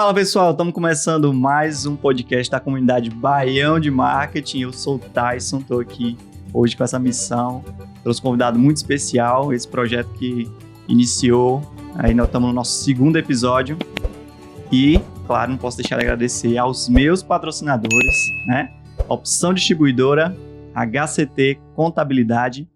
Fala pessoal, estamos começando mais um podcast da comunidade Baião de Marketing. Eu sou o Tyson, estou aqui hoje com essa missão. Trouxe um convidado muito especial, esse projeto que iniciou, aí nós estamos no nosso segundo episódio. E, claro, não posso deixar de agradecer aos meus patrocinadores, né? Opção Distribuidora, HCT Contabilidade,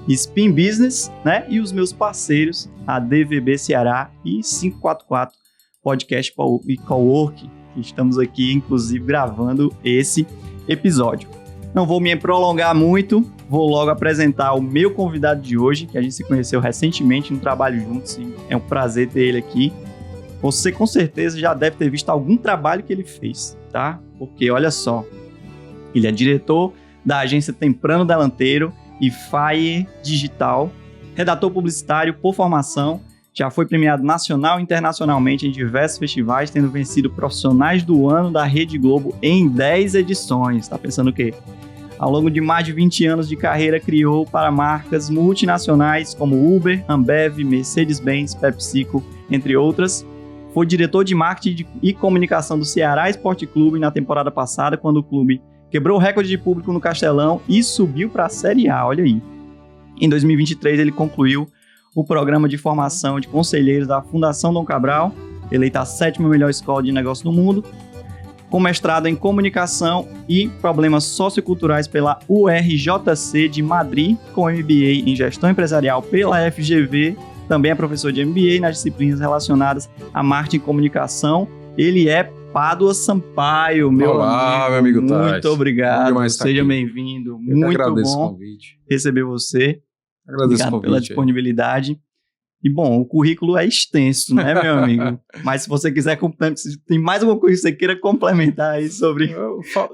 Spin Business, né? E os meus parceiros, a DVB Ceará e 544 Podcast e Cowork, que estamos aqui, inclusive, gravando esse episódio. Não vou me prolongar muito, vou logo apresentar o meu convidado de hoje, que a gente se conheceu recentemente no trabalho juntos, e é um prazer ter ele aqui. Você, com certeza, já deve ter visto algum trabalho que ele fez, tá? Porque, olha só, ele é diretor da agência Temprano Delanteiro e FAIE Digital, redator publicitário por formação, já foi premiado nacional e internacionalmente em diversos festivais, tendo vencido Profissionais do Ano da Rede Globo em 10 edições. Tá pensando o quê? Ao longo de mais de 20 anos de carreira, criou para marcas multinacionais como Uber, Ambev, Mercedes-Benz, PepsiCo, entre outras. Foi diretor de marketing e comunicação do Ceará Esporte Clube na temporada passada, quando o clube quebrou o recorde de público no Castelão e subiu para a Série A, olha aí. Em 2023, ele concluiu o programa de formação de conselheiros da Fundação Dom Cabral, eleita a 7ª melhor escola de negócio do mundo, com mestrado em comunicação e problemas socioculturais pela URJC de Madrid, com MBA em gestão empresarial pela FGV, também é professor de MBA nas disciplinas relacionadas a marketing e comunicação. Ele é Pádua Sampaio, meu Olá, amigo. Meu amigo Muito Tais. obrigado, seja bem-vindo. Muito agradeço bom o convite. receber você. Agradeço Obrigado o convite pela disponibilidade. E, bom, o currículo é extenso, né, meu amigo? Mas se você quiser, se tem mais alguma coisa que você queira complementar aí sobre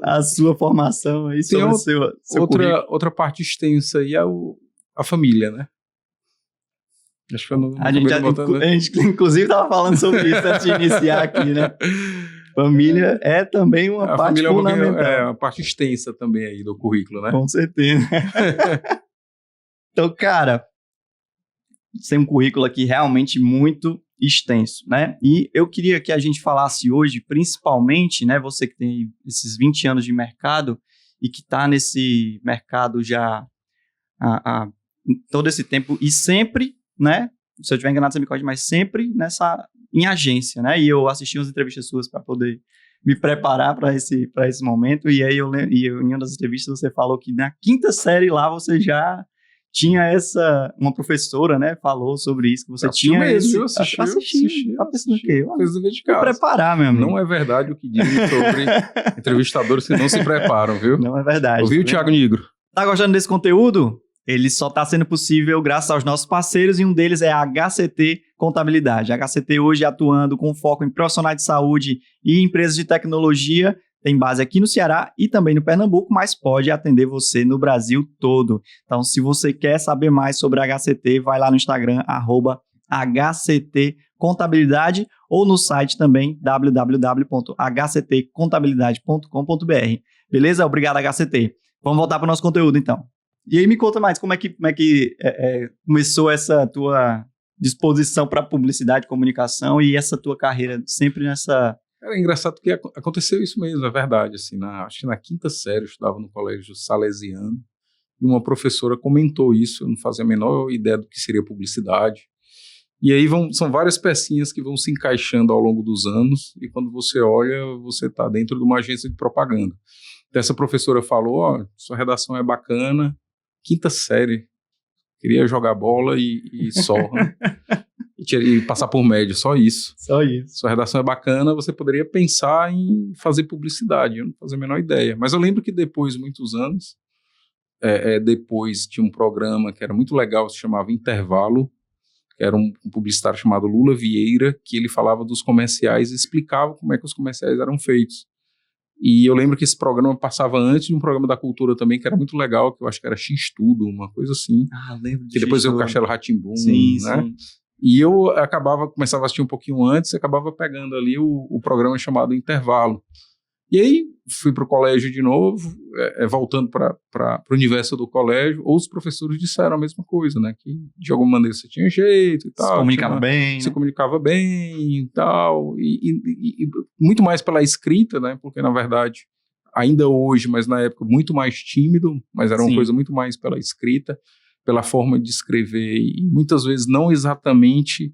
a sua formação, aí, sobre o seu currículo. Outra parte extensa aí é a família, né? Acho que eu não a gente, inclusive, estava falando sobre isso antes de iniciar aqui, né? Família é também uma parte fundamental. É uma parte extensa também aí do currículo, né? Com certeza. Então, cara, tem um currículo aqui realmente muito extenso, né? E eu queria que a gente falasse hoje, principalmente, né? Você que tem esses 20 anos de mercado e que está nesse mercado já há todo esse tempo e sempre, né? Se eu estiver enganado, você me corrige, mas sempre em agência, né? E eu assisti umas entrevistas suas para poder me preparar para esse momento. E aí em uma das entrevistas você falou que na 5ª série lá você já tinha uma professora, né? Falou sobre isso, que você tinha mesmo, assisti. Tá pensando o quê? Fez o dever de casa. Preparar, meu amigo. Não é verdade o que dizem sobre entrevistadores que não se preparam, viu? Não é verdade. Ouviu, Thiago Nigro? Tá gostando desse conteúdo? Ele só está sendo possível graças aos nossos parceiros e um deles é a HCT Contabilidade. A HCT hoje atuando com foco em profissionais de saúde e empresas de tecnologia, tem base aqui no Ceará e também no Pernambuco, mas pode atender você no Brasil todo. Então, se você quer saber mais sobre a HCT, vai lá no Instagram, @HCTcontabilidade ou no site também, www.hctcontabilidade.com.br. Beleza? Obrigado, HCT. Vamos voltar para o nosso conteúdo, então. E aí me conta mais, como é que começou essa tua disposição para publicidade e comunicação e essa tua carreira sempre nessa... É engraçado que aconteceu isso mesmo, é verdade. Assim, acho que na 5ª série eu estudava no colégio salesiano e uma professora comentou isso, eu não fazia a menor ideia do que seria publicidade. E aí são várias pecinhas que vão se encaixando ao longo dos anos e quando você olha, você está dentro de uma agência de propaganda. Então essa professora falou, sua redação é bacana, 5ª série, queria jogar bola e só, né? E passar por médio, só isso. Só isso. Sua redação é bacana, você poderia pensar em fazer publicidade, eu não fazia a menor ideia. Mas eu lembro que depois de muitos anos, depois tinha um programa que era muito legal, se chamava Intervalo, que era um publicitário chamado Lula Vieira, que ele falava dos comerciais e explicava como é que os comerciais eram feitos. E eu lembro que esse programa passava antes de um programa da Cultura também, que era muito legal, que eu acho que era X-Tudo, uma coisa assim. Lembro de que depois veio o Castelo Rá-Tim-Bum, né? Sim. E eu começava a assistir um pouquinho antes, acabava pegando ali o programa chamado Intervalo. E aí fui para o colégio de novo, voltando para o universo do colégio, ou os professores disseram a mesma coisa, né? Que de alguma maneira você tinha jeito e tal. Se comunicava bem. Se comunicava bem e tal. E muito mais pela escrita, né? Porque, na verdade, ainda hoje, mas na época, muito mais tímido, mas era uma coisa muito mais pela escrita, pela forma de escrever, e muitas vezes não exatamente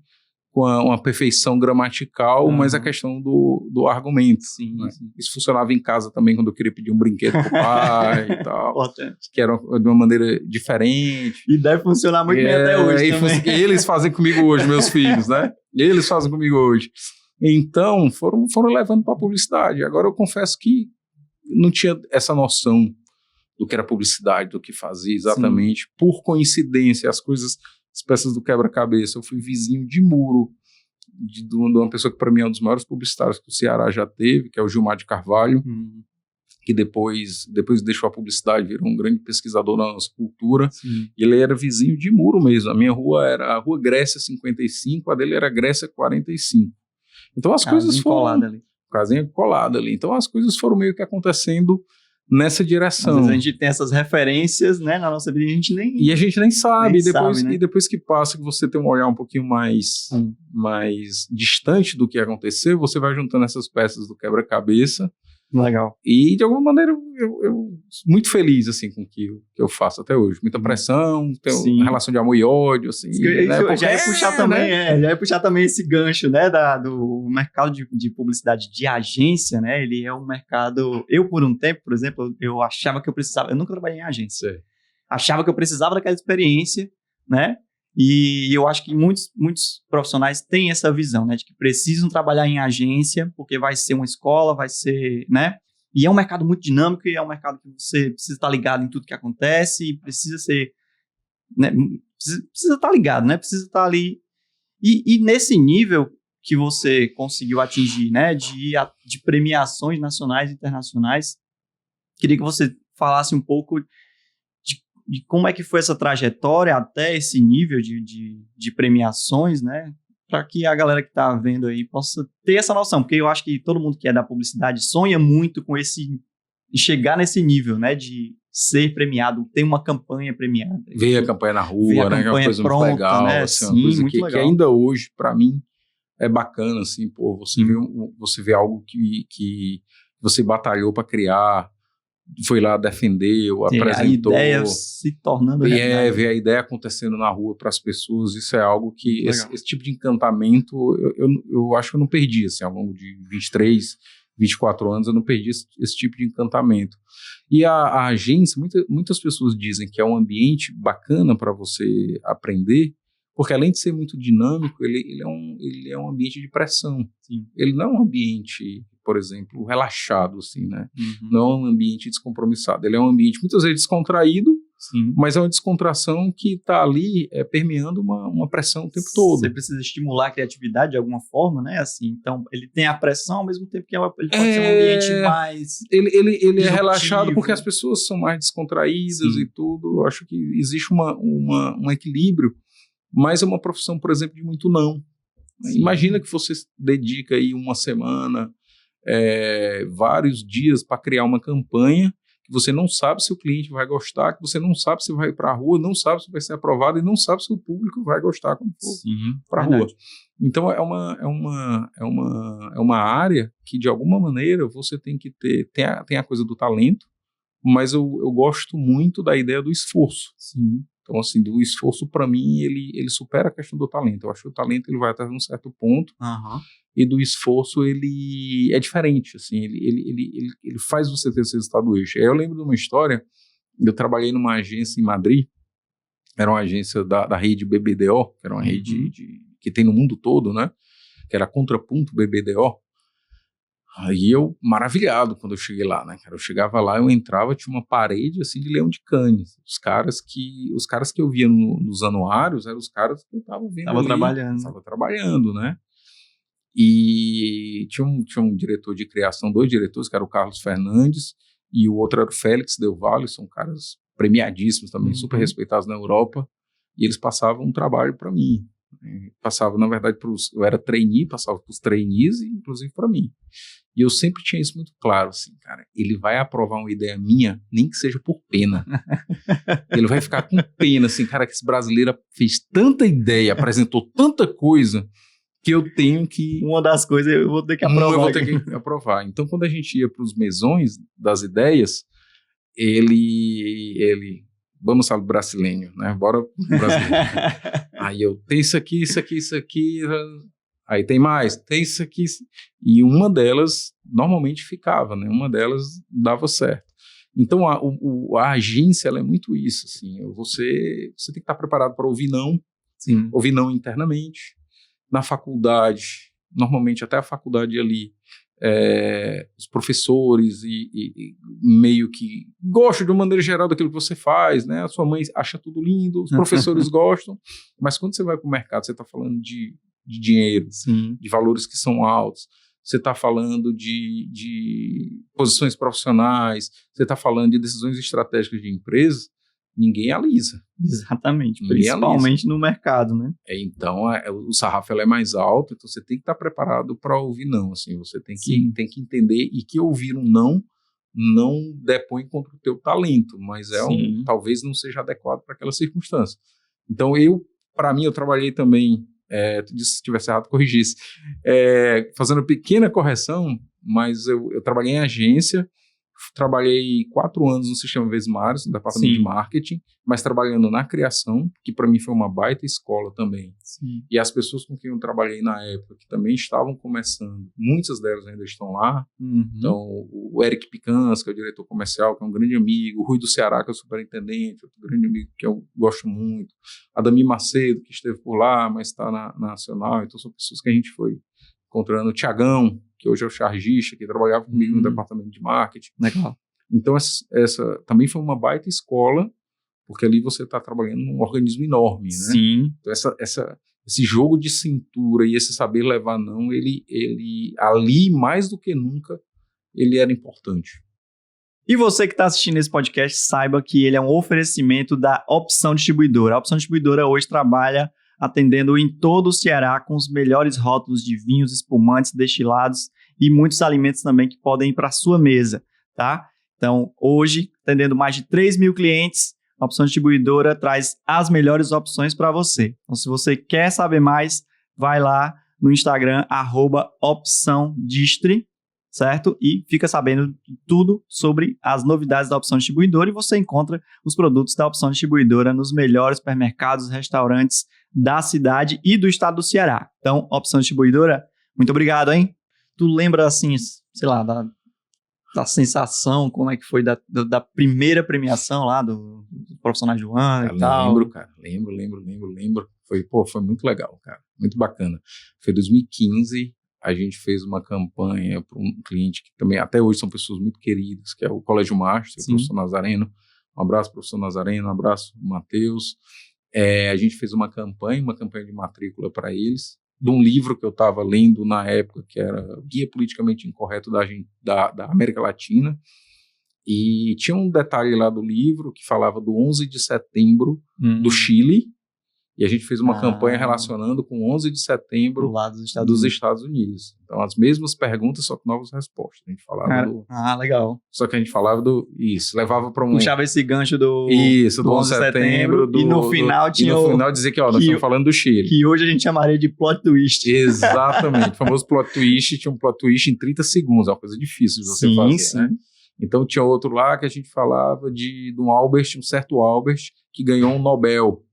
com uma perfeição gramatical, mas a questão do argumento. Sim, né? sim. Isso funcionava em casa também, quando eu queria pedir um brinquedo pro pai e tal, Importante. que era de uma maneira diferente. E deve funcionar muito bem até hoje também. Eles fazem comigo hoje, meus filhos, né? Eles fazem comigo hoje. Então, foram levando para a publicidade. Agora, eu confesso que não tinha essa noção do que era publicidade, do que fazia exatamente. Sim. Por coincidência, as peças do quebra-cabeça, eu fui vizinho de muro de uma pessoa que para mim é um dos maiores publicitários que o Ceará já teve, que é o Gilmar de Carvalho, que depois deixou a publicidade, virou um grande pesquisador na nossa cultura. Sim. E ele era vizinho de muro mesmo. A minha rua era a Rua Grécia 55, a dele era Grécia 45. Então as coisas foram... Casinha colada ali. Então as coisas foram meio que acontecendo nessa direção. Às vezes a gente tem essas referências, né, na nossa vida, e a gente nem sabe. E depois que passa, que você tem um olhar um pouquinho mais distante do que aconteceu, você vai juntando essas peças do quebra-cabeça. Legal. E, de alguma maneira, eu muito feliz, assim, com o que eu faço até hoje. Muita pressão, tem uma relação de amor e ódio, assim. Né? Já ia puxar também, já ia puxar também esse gancho, né, do mercado de publicidade de agência, né? Ele é um mercado... Eu, por um tempo, por exemplo, eu achava que eu precisava... Eu nunca trabalhei em agência. Sim. Achava que eu precisava daquela experiência, né? E eu acho que muitos profissionais têm essa visão, né, de que precisam trabalhar em agência, porque vai ser uma escola, vai ser, né, e é um mercado muito dinâmico, e é um mercado que você precisa estar ligado em tudo que acontece, e precisa ser, né, precisa estar ligado, né, precisa estar ali, e nesse nível que você conseguiu atingir, né, de premiações nacionais e internacionais, queria que você falasse um pouco de como é que foi essa trajetória até esse nível de premiações, né? Para que a galera que está vendo aí possa ter essa noção, porque eu acho que todo mundo que é da publicidade sonha muito com de chegar nesse nível, né? De ser premiado, ter uma campanha premiada. Ver a campanha na rua, né? Que é uma coisa pronta, muito legal, né? Assim, uma coisa muito legal. Que ainda hoje, para mim, é bacana, assim, pô, você vê algo que você batalhou para criar, foi lá, defendeu, apresentou. A ideia se tornando realidade. Ver a ideia acontecendo na rua para as pessoas, isso é algo que, esse tipo de encantamento, eu acho que eu não perdi, assim, ao longo de 23, 24 anos, eu não perdi esse tipo de encantamento. E a agência, muitas pessoas dizem que é um ambiente bacana para você aprender, porque além de ser muito dinâmico, ele é um ambiente de pressão. Sim. Ele não é um ambiente, por exemplo, relaxado, assim, né? Não é um ambiente descompromissado. Ele é um ambiente muitas vezes descontraído, sim, mas é uma descontração que está ali permeando uma pressão o tempo todo. Você precisa estimular a criatividade de alguma forma, né? Assim, então, ele tem a pressão ao mesmo tempo que ele pode ser um ambiente mais... Ele é relaxado porque as pessoas são mais descontraídas, sim, e tudo. Eu acho que existe um equilíbrio, mas é uma profissão, por exemplo, de muito não. Sim. Imagina que você dedica aí uma semana, vários dias para criar uma campanha que você não sabe se o cliente vai gostar, que você não sabe se vai para a rua, não sabe se vai ser aprovado e não sabe se o público vai gostar quando for para a rua. Então é uma área que, de alguma maneira, você tem que ter, tem a coisa do talento, mas eu gosto muito da ideia do esforço. Sim. Então, assim, do esforço, para mim, ele supera a questão do talento. Eu acho que o talento ele vai até um certo ponto, e do esforço ele é diferente, assim, ele faz você ter esse resultado extra. Eu lembro de uma história, eu trabalhei numa agência em Madrid, era uma agência da rede BBDO, que era uma rede que tem no mundo todo, né, que era Contraponto BBDO. Aí eu, maravilhado quando eu cheguei lá, né, cara, eu chegava lá, eu entrava, tinha uma parede, assim, de Leão de Cannes. Os caras que eu via nos anuários eram os caras que eu tava vendo Tava trabalhando, né. E tinha um diretor de criação, 2 diretores, que era o Carlos Fernandes, e o outro era o Félix Del Valle, são caras premiadíssimos também, super respeitados na Europa, e eles passavam um trabalho para mim. Passava, na verdade, eu era trainee, passava para os trainees e inclusive para mim. E eu sempre tinha isso muito claro, assim, cara, ele vai aprovar uma ideia minha, nem que seja por pena. Ele vai ficar com pena, assim, cara, que esse brasileiro fez tanta ideia, apresentou tanta coisa, que eu tenho que... Uma das coisas eu vou ter que aprovar. Eu vou ter que aprovar. Então, quando a gente ia para os mesões das ideias, ele vamos ao brasileiro, né? Bora pro brasileiro. Aí eu, tem isso aqui, aí tem mais, tem isso aqui. E uma delas normalmente ficava, né? Uma delas dava certo. Então, a agência, ela é muito isso, assim. Você tem que estar preparado para ouvir não. Sim. Ouvir não internamente. Na faculdade, normalmente até a faculdade ali, os professores e meio que gostam de uma maneira geral daquilo que você faz, né? A sua mãe acha tudo lindo, os professores gostam, mas quando você vai para o mercado, você está falando de dinheiro, sim, de valores que são altos, você está falando de posições profissionais, você está falando de decisões estratégicas de empresas, ninguém alisa. Exatamente, Ninguém principalmente alisa. no mercado, né? Então, o sarrafo ela é mais alto, então você tem que estar preparado para ouvir não, assim, você tem que entender e que ouvir um não depõe contra o teu talento, mas talvez não seja adequado para aquela circunstância. Então, para mim, eu trabalhei também, tu disse, se tivesse errado, corrigisse, fazendo pequena correção, mas eu trabalhei em agência, trabalhei 4 anos no Sistema Vesmares, no departamento de marketing, mas trabalhando na criação, que para mim foi uma baita escola também. Sim. E as pessoas com quem eu trabalhei na época, que também estavam começando, muitas delas ainda estão lá. Uhum. Então, o Eric Picans, que é o diretor comercial, que é um grande amigo, o Rui do Ceará, que é o superintendente, outro grande amigo que eu gosto muito, a Dami Macedo, que esteve por lá, mas está na Nacional. Então, são pessoas que a gente foi encontrando. O Tiagão, que hoje é o chargista, que trabalhava comigo no departamento de marketing. Legal. Então, essa também foi uma baita escola, porque ali você está trabalhando num organismo enorme, né? Sim. Então, esse jogo de cintura e esse saber levar não, ele ali, mais do que nunca, ele era importante. E você que está assistindo esse podcast, saiba que ele é um oferecimento da Opção Distribuidora. A Opção Distribuidora hoje trabalha atendendo em todo o Ceará com os melhores rótulos de vinhos, espumantes, destilados e muitos alimentos também que podem ir para a sua mesa, tá? Então, hoje, atendendo mais de 3 mil clientes, a Opção Distribuidora traz as melhores opções para você. Então, se você quer saber mais, vai lá no Instagram, @opçãodistri, certo? E fica sabendo tudo sobre as novidades da Opção Distribuidora e você encontra os produtos da Opção Distribuidora nos melhores supermercados, restaurantes da cidade e do estado do Ceará. Então, Opção Distribuidora, muito obrigado, hein? Tu lembra, assim, sei lá, da sensação, como é que foi da primeira premiação lá do Profissionais do Ano e tal? Lembro, cara. Lembro. Foi muito legal, cara. Muito bacana. Foi 2015, a gente fez uma campanha para um cliente que também, até hoje, são pessoas muito queridas, que é o Colégio Master, o professor Nazareno. Um abraço, professor Nazareno, um abraço, Matheus. A gente fez uma campanha de matrícula para eles, de um livro que eu estava lendo na época, que era Guia Politicamente Incorreto da América Latina, e tinha um detalhe lá do livro que falava do 11 de setembro do Chile, e a gente fez uma campanha relacionando com 11 de setembro dos Estados Unidos. Então, as mesmas perguntas, só com novas respostas. A gente falava legal. Só que a gente falava isso, levava para um... Puxava esse gancho do 11 de setembro. E no final tinha no final dizia que, nós estamos falando do Chile. Que hoje a gente chamaria de plot twist. Exatamente. O famoso plot twist, tinha um plot twist em 30 segundos. É uma coisa difícil de você fazer, né? Então, tinha outro lá que a gente falava de um certo Albert, que ganhou um Nobel.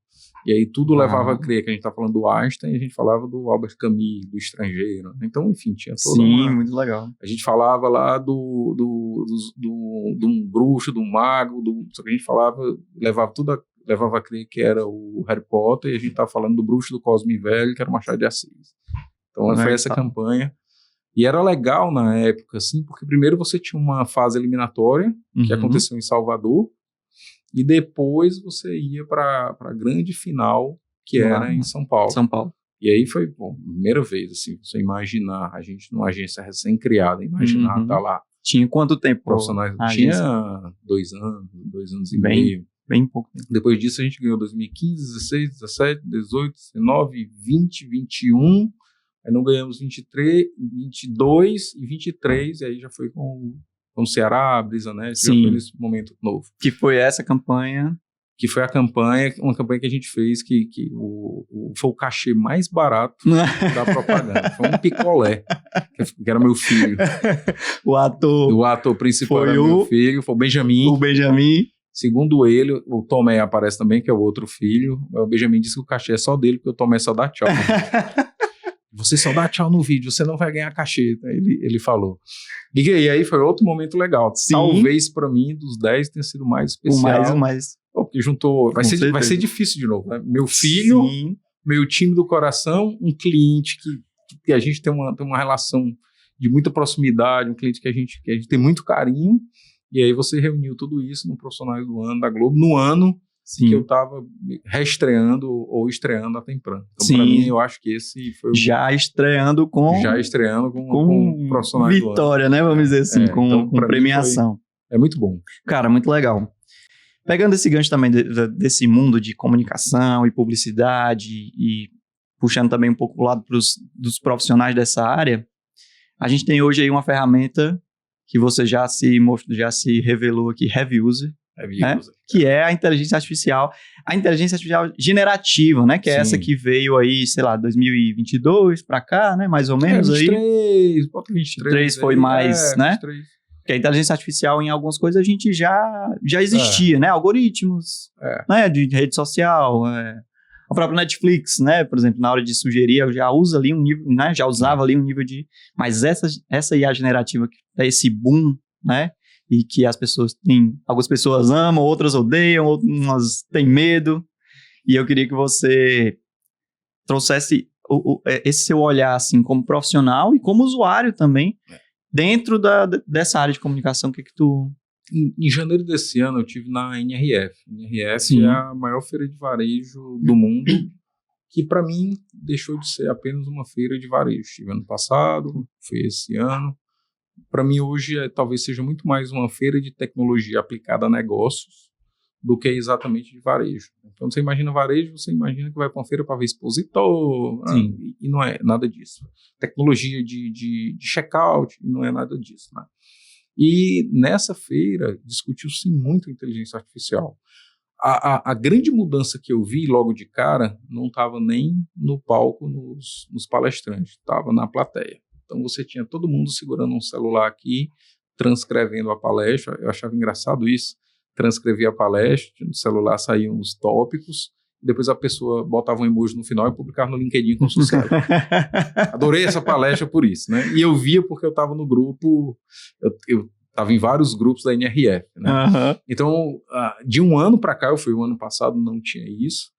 E aí tudo levava a crer que a gente está falando do Einstein e a gente falava do Albert Camus, do estrangeiro. Então, enfim, tinha toda muito legal. A gente falava lá de um bruxo, de um mago, só que a gente levava a crer que era o Harry Potter, e a gente estava falando do bruxo do Cosme Velho, que era o Machado de Assis. Então, foi essa campanha. E era legal na época, assim, porque primeiro você tinha uma fase eliminatória, que aconteceu em Salvador, e depois você ia para a grande final, que era em São Paulo. E aí foi, primeira vez, assim, você imaginar, a gente numa agência recém-criada, imaginar estar lá. Tinha quanto tempo? Profissionais, tinha 2 anos e meio. Bem pouco tempo. Depois disso a gente ganhou 2015, 16, 17, 18, 19, 20, 21, Aí não ganhamos 23, 22 e 23, e aí já foi com o Ceará, Brisa Net, já foi nesse momento novo. Que foi essa campanha? Que foi uma campanha que a gente fez, que foi o cachê mais barato da propaganda. Foi um picolé, que era meu filho. O ator principal era meu filho, foi o Benjamin. O Benjamin. Segundo ele, o Tomé aparece também, que é o outro filho. O Benjamin disse que o cachê é só dele, porque o Tomé só dá tchau. Você só dá tchau no vídeo, você não vai ganhar cachê. Ele falou. E aí foi outro momento legal. Sim. Talvez, para mim, dos 10 tenha sido o mais especial. O mais. Porque juntou. Vai ser difícil de novo, né? Meu filho, sim, meu time do coração, um cliente que a gente tem uma relação de muita proximidade, um cliente que a gente tem muito carinho. E aí você reuniu tudo isso no Profissional do Ano da Globo, no ano, sim, que eu estava reestreando ou estreando a Tempran. Então, para mim, eu acho que esse foi Já estreando com Profissional vitória, do Ano. Vitória, né? Vamos dizer assim, com premiação. É muito bom. Cara, muito legal. Pegando esse gancho também desse mundo de comunicação e publicidade e puxando também um pouco o lado dos profissionais dessa área, a gente tem hoje aí uma ferramenta que você já se revelou aqui, Heavy User, né? Que é a inteligência artificial generativa, né? Que é essa que veio aí, sei lá, 2022 para cá, né? Mais ou menos 23, aí. 23 foi mais, né? 23. Que a inteligência artificial, em algumas coisas, a gente já existia, né? Algoritmos, né? De rede social, a própria Netflix, né? Por exemplo, na hora de sugerir, eu já uso ali um nível, né? Já usava ali um nível de... Mas essa IA generativa, que é esse boom, né? E que algumas pessoas amam, outras odeiam, outras têm medo. E eu queria que você trouxesse esse seu olhar, assim, como profissional e como usuário também, dentro dessa área de comunicação. O que tu... Em janeiro desse ano, eu estive na NRF. A NRF é a maior feira de varejo do mundo, que para mim deixou de ser apenas uma feira de varejo. Estive ano passado, foi esse ano. Para mim, hoje, talvez seja muito mais uma feira de tecnologia aplicada a negócios do que exatamente de varejo. Então, você imagina varejo, você imagina que vai para uma feira para ver expositor, e não é nada disso. Tecnologia de checkout, e não é nada disso, né? E nessa feira discutiu-se muito a inteligência artificial. A grande mudança que eu vi logo de cara não estava nem no palco, nos palestrantes, estava na plateia. Então você tinha todo mundo segurando um celular aqui, transcrevendo a palestra. Eu achava engraçado isso. Transcrevia a palestra, no celular saíam os tópicos, depois a pessoa botava um emoji no final e publicava no LinkedIn com sucesso. Adorei essa palestra por isso, né? E eu via porque eu estava no grupo, eu estava em vários grupos da NRF, né? Então, de um ano para cá, eu fui o ano passado, não tinha isso.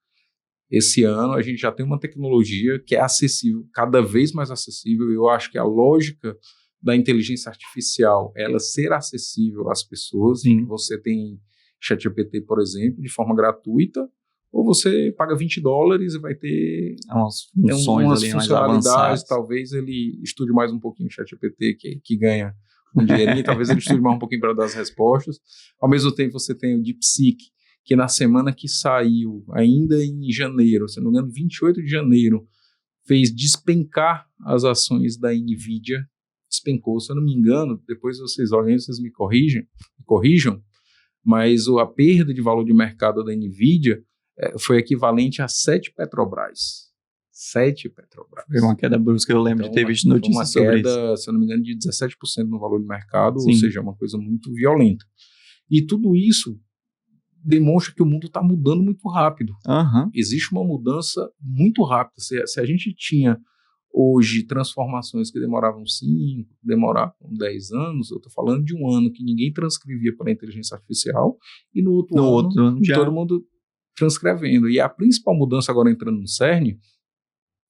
Esse ano a gente já tem uma tecnologia que é acessível, cada vez mais acessível. Eu acho que a lógica da inteligência artificial, ela ser acessível às pessoas. Sim. Você tem ChatGPT, por exemplo, de forma gratuita, ou você paga $20 e vai ter umas funcionalidades. Talvez ele estude mais um pouquinho o ChatGPT, que ganha um dinheirinho, talvez ele estude mais um pouquinho para dar as respostas. Ao mesmo tempo, você tem o DeepSeek, que na semana que saiu, ainda em janeiro, se não me engano, 28 de janeiro, fez despencar as ações da NVIDIA. Despencou, se eu não me engano, depois vocês olhem, vocês me corrijam, mas a perda de valor de mercado da NVIDIA foi equivalente a 7 Petrobras. 7 Petrobras. Foi uma queda brusca, eu lembro de ter visto notícias sobre isso. Uma queda, se eu não me engano, de 17% no valor de mercado, ou seja, é uma coisa muito violenta. E tudo isso demonstra que o mundo está mudando muito rápido. Existe uma mudança muito rápida. Se a gente tinha hoje transformações que demoravam 5, demoravam 10 anos, eu estou falando de um ano que ninguém transcrevia para a inteligência artificial, e no outro ano todo mundo transcrevendo. E a principal mudança agora entrando no CERN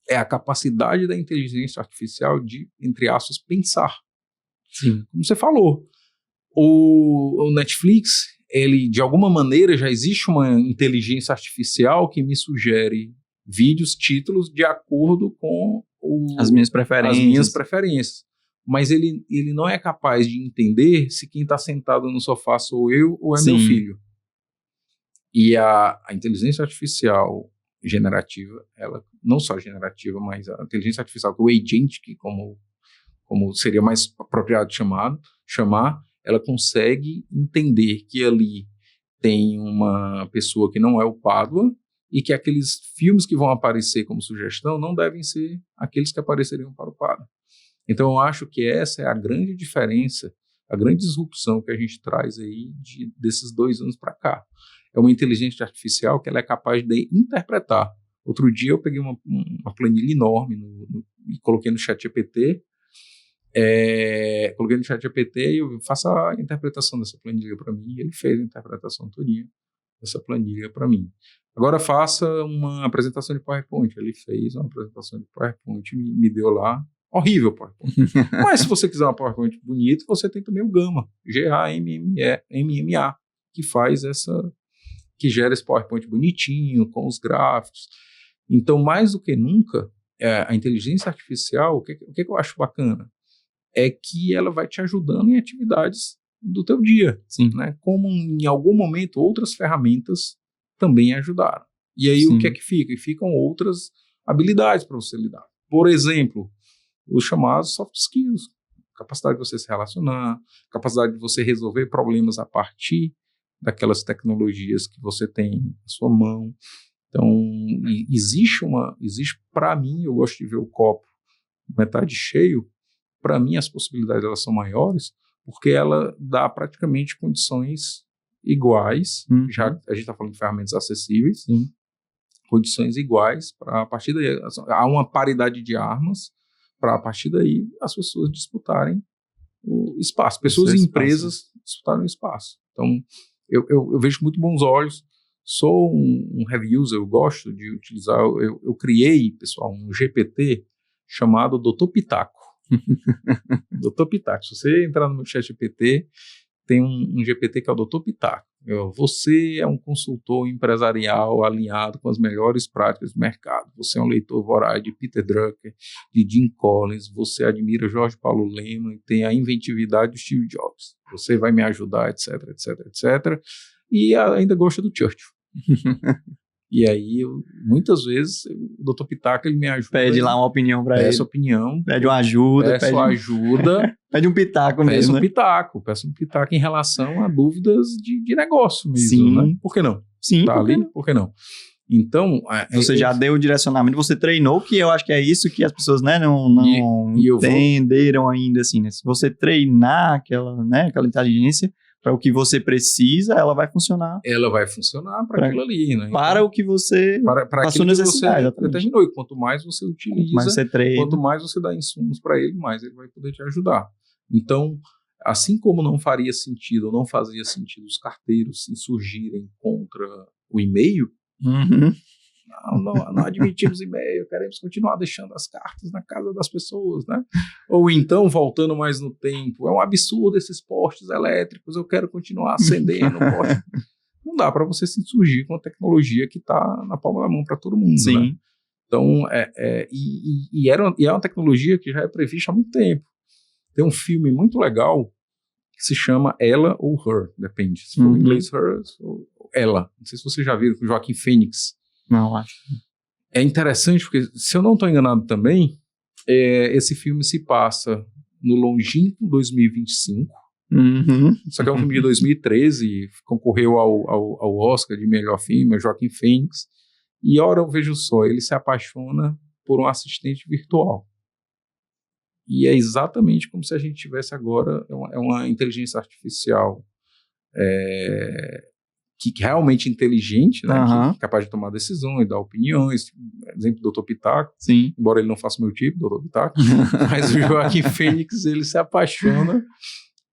é a capacidade da inteligência artificial de, entre aspas, pensar. Sim. Como você falou, o Netflix, ele, de alguma maneira, já existe uma inteligência artificial que me sugere vídeos, títulos de acordo com as minhas preferências. Mas ele não é capaz de entender se quem está sentado no sofá sou eu ou é meu filho. E a inteligência artificial generativa, ela não só generativa, mas a inteligência artificial, que é o agent, que como seria mais apropriado chamar, ela consegue entender que ali tem uma pessoa que não é o Pádua e que aqueles filmes que vão aparecer como sugestão não devem ser aqueles que apareceriam para o Pádua. Então, eu acho que essa é a grande diferença, a grande disrupção que a gente traz aí desses 2 anos para cá. É uma inteligência artificial que ela é capaz de interpretar. Outro dia eu peguei uma planilha enorme e coloquei no ChatGPT. Coloquei no ChatGPT e eu faço a interpretação dessa planilha para mim. Ele fez a interpretação todinha dessa planilha para mim. Agora faça uma apresentação de PowerPoint. Ele fez uma apresentação de PowerPoint e me deu lá. Horrível PowerPoint. Mas se você quiser uma PowerPoint bonita, você tem também o Gamma, G-A-M-M-A, que faz que gera esse PowerPoint bonitinho, com os gráficos. Então, mais do que nunca, a inteligência artificial, o que eu acho bacana? É que ela vai te ajudando em atividades do teu dia. Sim. Né? Como em algum momento outras ferramentas também ajudaram. E aí Sim. O que é que fica? E ficam outras habilidades para você lidar. Por exemplo, os chamados soft skills. Capacidade de você se relacionar, capacidade de você resolver problemas a partir daquelas tecnologias que você tem na sua mão. Então, existe para mim, eu gosto de ver o copo metade cheio. Para mim, as possibilidades elas são maiores, porque ela dá praticamente condições iguais. Já a gente está falando de ferramentas acessíveis, condições iguais para a partir daí. Há uma paridade de armas para a partir daí as pessoas disputarem o espaço. Pessoas e empresas disputarem o espaço. Então, eu vejo com muito bons olhos. Sou um heavy user, eu gosto de utilizar. Eu criei, pessoal, um GPT chamado Dr. Pitaco. Dr. Pitaco. Se você entrar no meu chat GPT, tem um GPT que é o Dr. Pitaco. Você é um consultor empresarial alinhado com as melhores práticas do mercado. Você é um leitor voraz de Peter Drucker, de Jim Collins. Você admira Jorge Paulo Lemann e tem a inventividade do Steve Jobs. Você vai me ajudar, etc, etc, etc. E ainda gosta do Churchill. E aí, muitas vezes, o Dr. Pitaco, ele me ajuda. Pede lá uma opinião para ele. Peço opinião. Pede uma ajuda. Peço ajuda. Pede um pitaco mesmo, Peço um pitaco em relação a dúvidas de negócio mesmo, Sim. Né? Por que não? Sim, tá ali? Por que não? Então... Você já deu o direcionamento, você treinou, que eu acho que é isso que as pessoas, né, não entenderam ainda, assim, né? Se você treinar aquela inteligência para o que você precisa, ela vai funcionar. Ela vai funcionar para aquilo ali, né? Para então, o que você... Para a sua necessidade, você determinou. E quanto mais você utiliza, mais você treina, quanto mais você dá insumos para ele, mais ele vai poder te ajudar. Então, assim como não faria sentido, ou não fazia sentido os carteiros se insurgirem contra o e-mail, não admitimos e-mail, queremos continuar deixando as cartas na casa das pessoas, né? Ou então, voltando mais no tempo, é um absurdo esses postes elétricos, eu quero continuar acendendo o poste. Não dá para você se insurgir com a tecnologia que está na palma da mão para todo mundo, Sim. Né? Então, é uma tecnologia que já é prevista há muito tempo. Tem um filme muito legal que se chama Ela ou Her, depende. Se for em inglês Her ou Ela. Não sei se vocês já viram com o Joaquin Phoenix. Não, acho. É interessante porque, se eu não estou enganado também, esse filme se passa no longínquo 2025. Só que é um filme de 2013, concorreu ao Oscar de melhor filme, Joaquin Phoenix. E ora, eu vejo só, ele se apaixona por um assistente virtual. E é exatamente como se a gente tivesse agora, é uma inteligência artificial que realmente inteligente, né, que é capaz de tomar decisões, dar opiniões, exemplo do Dr. Pitaco, sim. Embora ele não faça o meu tipo, Dr. Pitaco, mas o Joaquin Phoenix, ele se apaixona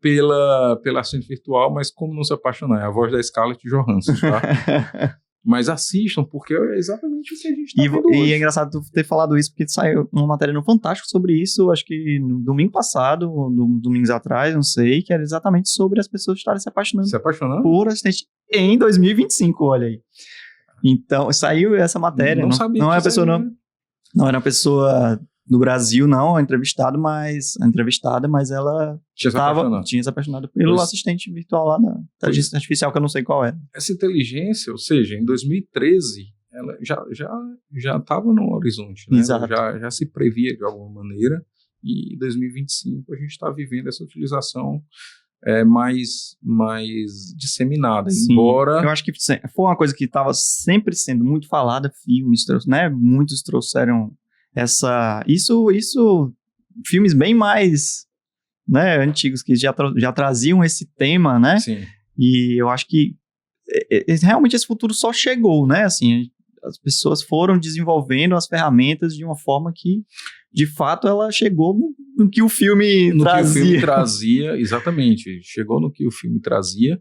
pela assistente virtual, mas como não se apaixonar? É a voz da Scarlett Johansson, tá? Mas assistam, porque é exatamente o que a gente está vendo hoje. E é engraçado tu ter falado isso, porque saiu uma matéria no Fantástico sobre isso, acho que no domingo passado, ou domingos atrás, não sei, que era exatamente sobre as pessoas estarem se apaixonando por assistente em 2025, olha aí. Então, saiu essa matéria. Não sabia. Não era uma pessoa do Brasil, não, a entrevistada, mas ela tinha se apaixonado pelo assistente virtual lá da inteligência artificial, que eu não sei qual era. Essa inteligência, ou seja, em 2013, ela já estava no horizonte, né? Exato. Já se previa de alguma maneira, e em 2025 a gente está vivendo essa utilização mais disseminada. Sim. Embora... Eu acho que foi uma coisa que estava sempre sendo muito falada, filmes, né? Muitos trouxeram isso, filmes bem mais, né, antigos, que já traziam esse tema, né? Sim. E eu acho que realmente esse futuro só chegou, né? Assim, as pessoas foram desenvolvendo as ferramentas de uma forma que, de fato, ela chegou no que o filme trazia. Que o filme trazia, exatamente. Chegou no que o filme trazia,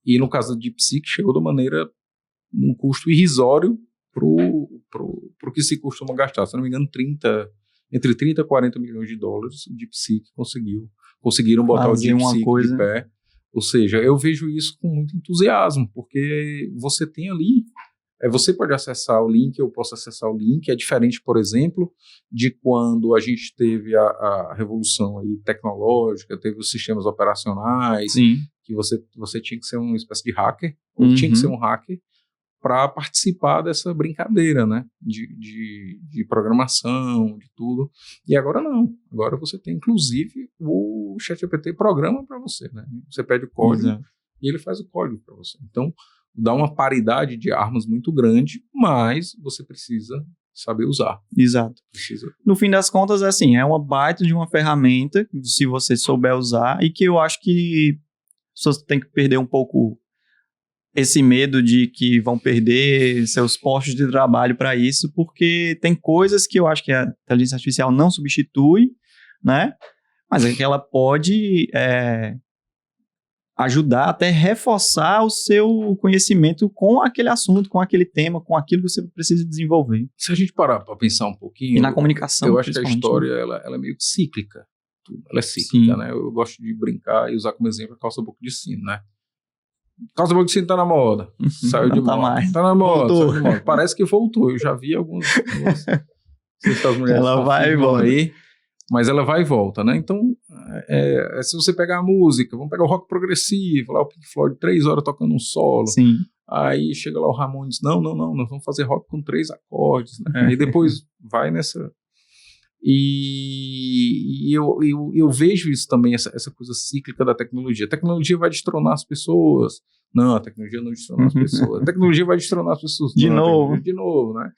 e no caso do DeepSeek, chegou de maneira, num custo irrisório pro que se costuma gastar. Se não me engano, entre 30 e 40 milhões de dólares, o DeepSeek conseguiram botar o DeepSeek de pé. Ou seja, eu vejo isso com muito entusiasmo, porque você tem ali, você pode acessar o link, eu posso acessar o link. É diferente, por exemplo, de quando a gente teve a revolução aí tecnológica, teve os sistemas operacionais. Sim. Que você tinha que ser uma espécie de hacker, ou tinha que ser um hacker, para participar dessa brincadeira, né, de programação, de tudo. E agora não. Agora você tem, inclusive, o ChatGPT programa para você, né? Você pede o código e ele faz o código para você. Então, dá uma paridade de armas muito grande, mas você precisa saber usar. Exato. No fim das contas, assim, é uma baita de uma ferramenta, se você souber usar, e que eu acho que as pessoas têm que perder um pouco esse medo de que vão perder seus postos de trabalho para isso, porque tem coisas que eu acho que a inteligência artificial não substitui, né? Mas é que ela pode ajudar, até reforçar o seu conhecimento com aquele assunto, com aquele tema, com aquilo que você precisa desenvolver. Se a gente parar para pensar um pouquinho... E na comunicação, eu acho que a história ela é meio cíclica. Ela é cíclica, né? Eu gosto de brincar e usar como exemplo a calça-boca de sino, né? Calça-boca de sino tá na moda. Saiu de moda. Mais. Tá na moda, saiu de moda. Parece que voltou. Eu já vi algumas ela vai e volta. Aí, mas ela vai e volta, né? Então, se você pegar a música, vamos pegar o rock progressivo, lá o Pink Floyd, 3 horas tocando um solo. Sim. Aí chega lá o Ramones, não, nós vamos fazer rock com 3 acordes, né? E depois vai nessa... E eu vejo isso também, essa coisa cíclica da tecnologia. A tecnologia vai destronar as pessoas. Não, a tecnologia não destrona as pessoas. A tecnologia vai destronar as pessoas. De novo, né?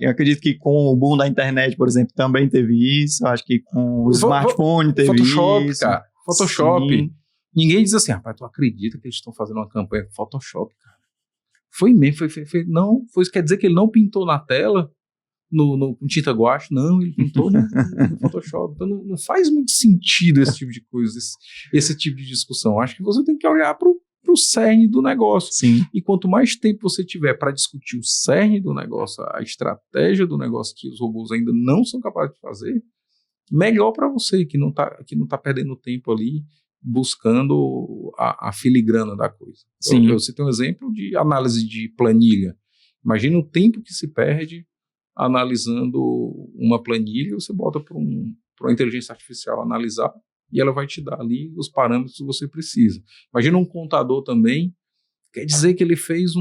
Eu acredito que com o boom da internet, por exemplo, também teve isso. Acho que com o smartphone teve Photoshop, isso. Cara. Photoshop. Sim. Ninguém diz assim, rapaz, tu acredita que eles estão fazendo uma campanha com Photoshop, cara? Foi mesmo, não, isso quer dizer que ele não pintou na tela? No tinta guache, não, ele pintou no Photoshop. Então não faz muito sentido esse tipo de coisa, esse tipo de discussão. Acho que você tem que olhar para o cerne do negócio. Tá. E quanto mais tempo você tiver para discutir o cerne do negócio, a estratégia do negócio que os robôs ainda não são capazes de fazer, melhor para você, que não tá perdendo tempo ali buscando a filigrana da coisa. Sim. Eu citei um exemplo de análise de planilha. Imagina o tempo que se perde analisando uma planilha, você bota para uma inteligência artificial analisar e ela vai te dar ali os parâmetros que você precisa. Imagina um contador também, quer dizer que ele fez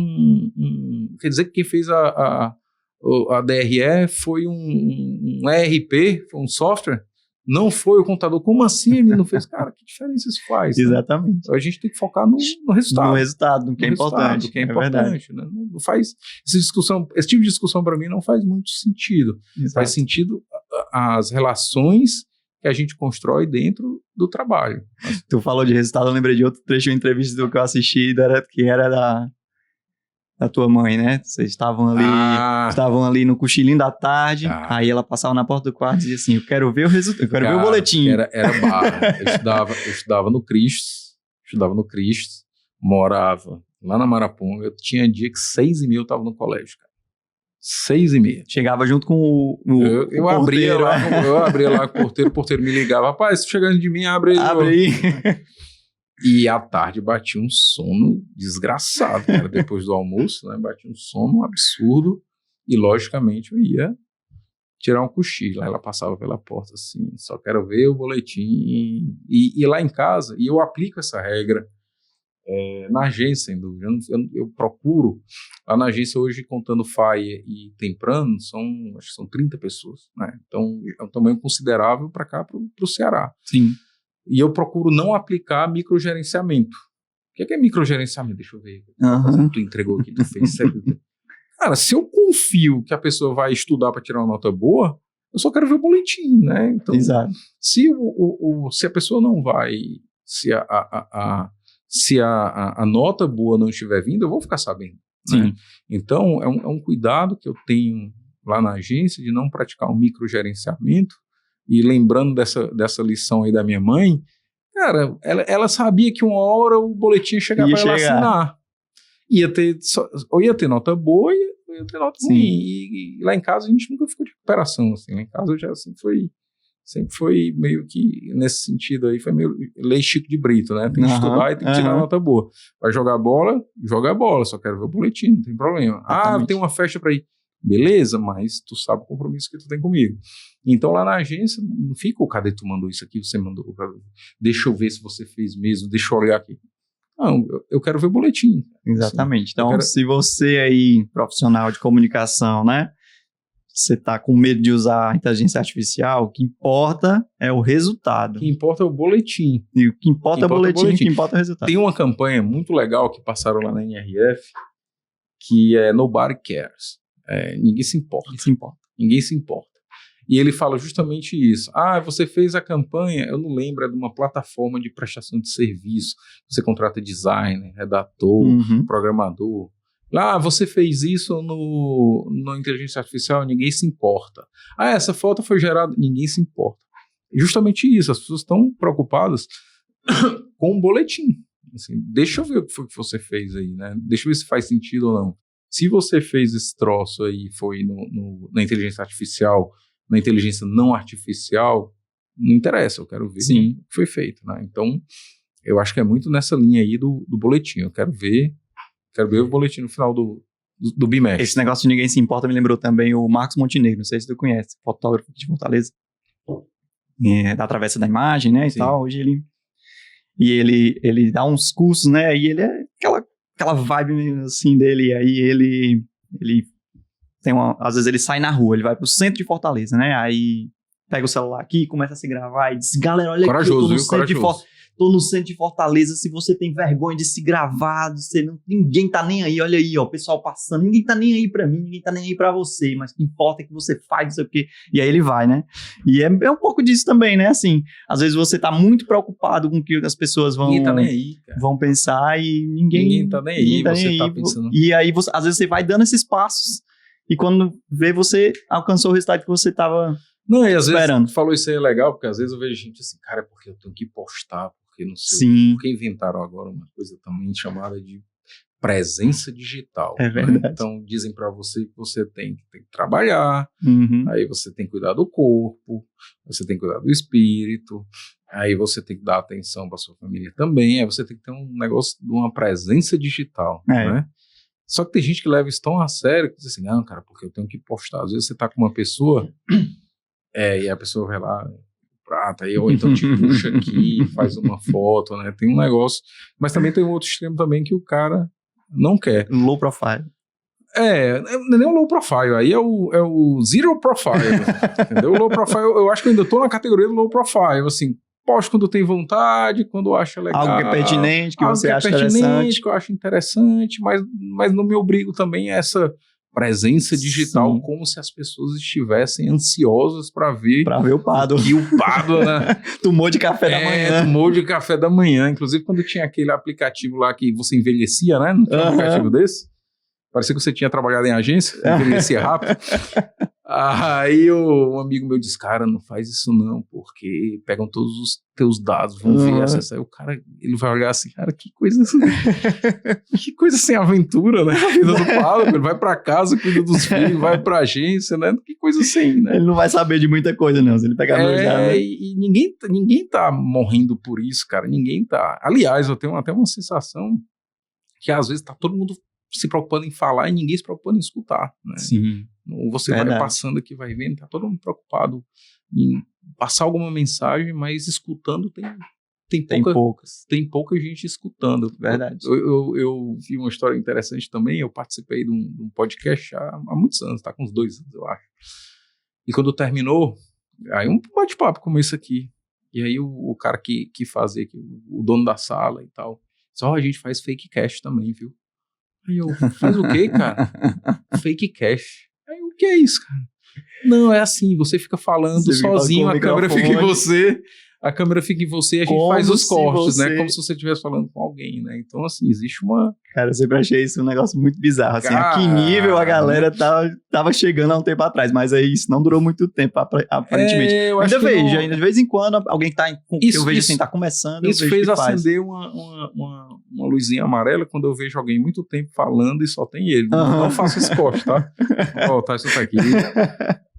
quer dizer que quem fez a DRE foi um ERP, foi um software, não foi o contador. Como assim ele não fez? Cara, que diferença isso faz? Exatamente. Né? Então a gente tem que focar no resultado. No resultado, que é importante. Que é importante. Né? Não faz, esse tipo de discussão para mim não faz muito sentido. Exato. Faz sentido as relações que a gente constrói dentro do trabalho. Tu falou de resultado, eu lembrei de outro trecho de uma entrevista que eu assisti, que era da tua mãe, né? Vocês estavam ali no cochilinho da tarde, aí ela passava na porta do quarto e dizia assim, eu quero ver o resultado, eu quero ver o boletim. Era barra. Eu estudava no Cristo, morava lá na Maraponga, eu tinha dia que 6h30 eu estava no colégio, cara. 6h30. Chegava junto com o eu abria lá com o porteiro me ligava, rapaz, se chegando de mim, abre aí. E à tarde batia um sono desgraçado, cara, depois do almoço, né, batia um sono absurdo, e logicamente eu ia tirar um cochilo. Ela passava pela porta assim, só quero ver o boletim, e lá em casa, e eu aplico essa regra, Na agência, sem dúvida. Eu procuro, lá na agência hoje, contando FAI e Temprano, acho que são 30 pessoas, né? Então, é um tamanho considerável para cá, para o Ceará. Sim. E eu procuro não aplicar microgerenciamento. O que é microgerenciamento? Deixa eu ver. Tu entregou aqui, tu fez. Cara, se eu confio que a pessoa vai estudar para tirar uma nota boa, eu só quero ver o boletim, né? Então, exato. Se a pessoa não vai, se a nota boa não estiver vindo, eu vou ficar sabendo. Sim. Né? Então, é um cuidado que eu tenho lá na agência de não praticar um microgerenciamento. E lembrando dessa lição aí da minha mãe, cara, ela sabia que uma hora o boletim ia chegar para ela assinar. Ou ia ter nota boa, ou ia ter nota ruim. E lá em casa a gente nunca ficou de recuperação. Assim. Lá em casa eu já sempre foi meio que, nesse sentido aí, foi meio lei Chico de Brito, né? Tem que estudar e tem que tirar nota boa. Vai jogar bola, joga a bola, só quero ver o boletim, não tem problema. Exatamente. Tem uma festa para ir. Beleza, mas tu sabe o compromisso que tu tem comigo. Então lá na agência, não fica, cadê tu mandou isso aqui, você mandou, deixa eu ver se você fez mesmo, deixa eu olhar aqui. Não, eu quero ver o boletim. Exatamente. Assim, então, se você aí, profissional de comunicação, né, você tá com medo de usar a inteligência artificial, o que importa é o resultado. O que importa é o boletim. E o que importa é o boletim, o que importa é o resultado. Tem uma campanha muito legal que passaram lá na NRF, que é Nobody Cares. Ninguém se importa. Ninguém se importa. E ele fala justamente isso. Você fez a campanha, eu não lembro, é de uma plataforma de prestação de serviço. Você contrata designer, redator, programador. Você fez isso no inteligência artificial, ninguém se importa. Essa foto foi gerada, ninguém se importa. Justamente isso, as pessoas estão preocupadas com o boletim. Assim, deixa eu ver o que foi que você fez aí, né? Deixa eu ver se faz sentido ou não. Se você fez esse troço aí, foi na inteligência artificial, na inteligência não artificial, não interessa, eu quero ver o que foi feito, né? Então, eu acho que é muito nessa linha aí do boletim. Eu quero ver o boletim no final do bimestre. Esse negócio de ninguém se importa me lembrou também o Marcos Montenegro, não sei se tu conhece, fotógrafo de Fortaleza, da Travessa da Imagem, né, e tal. Hoje ele dá uns cursos, né, e ele é aquela vibe assim dele, aí ele tem às vezes ele sai na rua, ele vai pro centro de Fortaleza, né, aí pega o celular aqui, começa a se gravar e diz, galera, olha aqui, eu tô no centro de Fortaleza, se você tem vergonha de se gravar, ninguém tá nem aí, olha aí, ó, o pessoal passando, ninguém tá nem aí pra mim, ninguém tá nem aí pra você, mas o que importa é que você faz, não sei o quê, e aí ele vai, né, e é um pouco disso também, né, assim, às vezes você tá muito preocupado com o que as pessoas ninguém tá nem aí, cara. Vão pensar e ninguém tá nem aí, você tá pensando. E aí, às vezes você vai dando esses passos, e quando vê, você alcançou o resultado que você tava esperando. Vezes, falou isso aí é legal, porque às vezes eu vejo gente assim, cara, é porque eu tenho que postar, porque não sei, porque inventaram agora uma coisa também chamada de presença digital. É verdade. Né? Então dizem para você que você tem que trabalhar, aí você tem que cuidar do corpo, você tem que cuidar do espírito, aí você tem que dar atenção para sua família também, aí você tem que ter um negócio de uma presença digital, né? Só que tem gente que leva isso tão a sério que diz assim, não, cara, porque eu tenho que postar. Às vezes você tá com uma pessoa e a pessoa vai lá, prata, ou então te puxa aqui, faz uma foto, né? Tem um negócio. Mas também tem um outro extremo também que o cara não quer. Low profile. Não é nem o low profile, aí é o zero profile, entendeu? O low profile, eu acho que eu ainda tô na categoria do low profile, assim, posto quando tem vontade, quando acha legal. Algo que é pertinente, que você acha interessante. Que eu acho interessante, mas não me obrigo também a essa presença digital, como se as pessoas estivessem ansiosas para ver o Pado. E o Pado, né? Tomou de café da manhã. Tomou de café da manhã. Inclusive, quando tinha aquele aplicativo lá que você envelhecia, né? Não tinha um aplicativo desse? Parecia que você tinha trabalhado em agência, envelhecia rápido. Aí um amigo meu disse, cara, não faz isso não, porque pegam todos os teus dados, vão ver essa. Aí o cara, ele vai olhar assim, cara, que coisa sem aventura, né? A vida do Paulo, ele vai pra casa, cuida dos filhos, vai pra agência, né? Que coisa sem, né? Ele não vai saber de muita coisa não, se ele pegar no já, né? E ninguém tá morrendo por isso, cara, ninguém tá. Aliás, eu tenho até uma sensação que às vezes tá todo mundo se preocupando em falar e ninguém se preocupando em escutar, né? Sim. Você vai passando aqui, vai vendo, tá todo mundo preocupado em passar alguma mensagem, mas escutando tem pouca gente escutando. Verdade. Eu vi uma história interessante também, eu participei de um podcast há muitos anos, tá com uns 2 anos, eu acho. E quando terminou, aí um bate-papo como esse aqui, e aí o cara que fazia, o dono da sala e tal, só a gente faz fake cash também, viu? Aí eu, faz o quê, cara? Fake cash. Aí o que é isso, cara? Não, é assim, você fica falando sozinho, a câmera fica em você, e a gente faz os cortes, né? Como se você estivesse falando com alguém, né? Então, assim, existe uma... Cara, eu sempre achei isso um negócio muito bizarro, assim, a que nível a galera tava chegando há um tempo atrás, mas aí isso não durou muito tempo, aparentemente. Ainda de vez em quando, alguém que eu vejo assim, tá começando, isso fez acender uma luzinha amarela quando eu vejo alguém muito tempo falando e só tem ele. Não faça esse corte, tá? Ó, tá, isso tá aqui.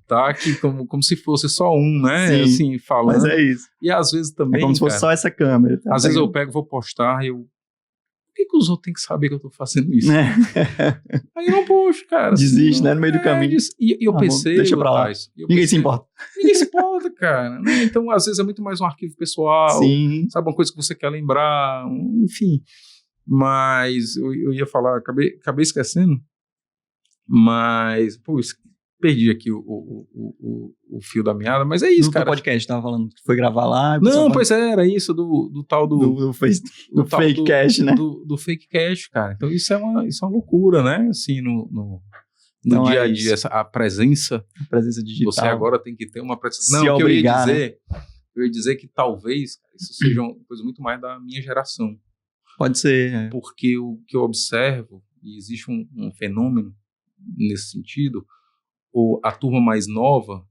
Tá aqui como se fosse só um, né? Sim, assim, falando. Mas é isso. E às vezes também, é como se fosse só essa câmera. Às vezes eu pego, vou postar e eu... Por que os outros têm que saber que eu tô fazendo isso? Aí eu não posto, cara. Desiste, assim, né? No meio do caminho. E eu pensei... Deixa pra lá. Ninguém se importa. Ninguém se importa, cara. Né? Então, às vezes é muito mais um arquivo pessoal. Sim. Sabe, uma coisa que você quer lembrar. Enfim. Mas eu ia falar... Acabei esquecendo. Mas... Pô, perdi aqui o fio da meada, mas é isso, cara. No podcast, tava falando que foi gravar lá. Não, pois era isso, do tal do fake cash, né? Do fake cash, cara. Então isso é uma loucura, né? Assim, no dia a dia, a presença digital. Você agora tem que ter uma presença. Não, o que obrigar, eu ia dizer que talvez isso seja uma coisa muito mais da minha geração. Pode ser. Porque o que eu observo, e existe um fenômeno nesse sentido, a turma mais nova,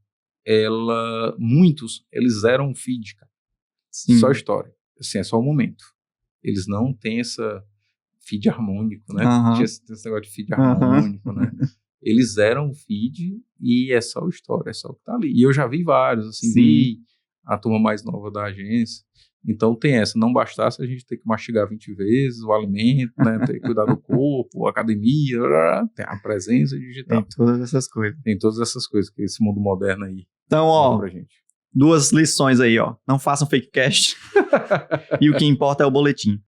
muitos, eles eram feed, cara. Sim. Só história. Assim, é só o momento. Eles não têm essa feed harmônico, né? Tinha esse negócio de feed harmônico, né? Eles eram feed e é só história, é só o que tá ali. E eu já vi vários, assim, vi a turma mais nova da agência. Então tem essa, não bastasse a gente ter que mastigar 20 vezes o alimento, né, ter que cuidar do corpo, a academia, tem a presença digital. Tem todas essas coisas. Que esse mundo moderno aí. Então, ó, 2 lições aí, ó. Não façam fake cash e o que importa é o boletim.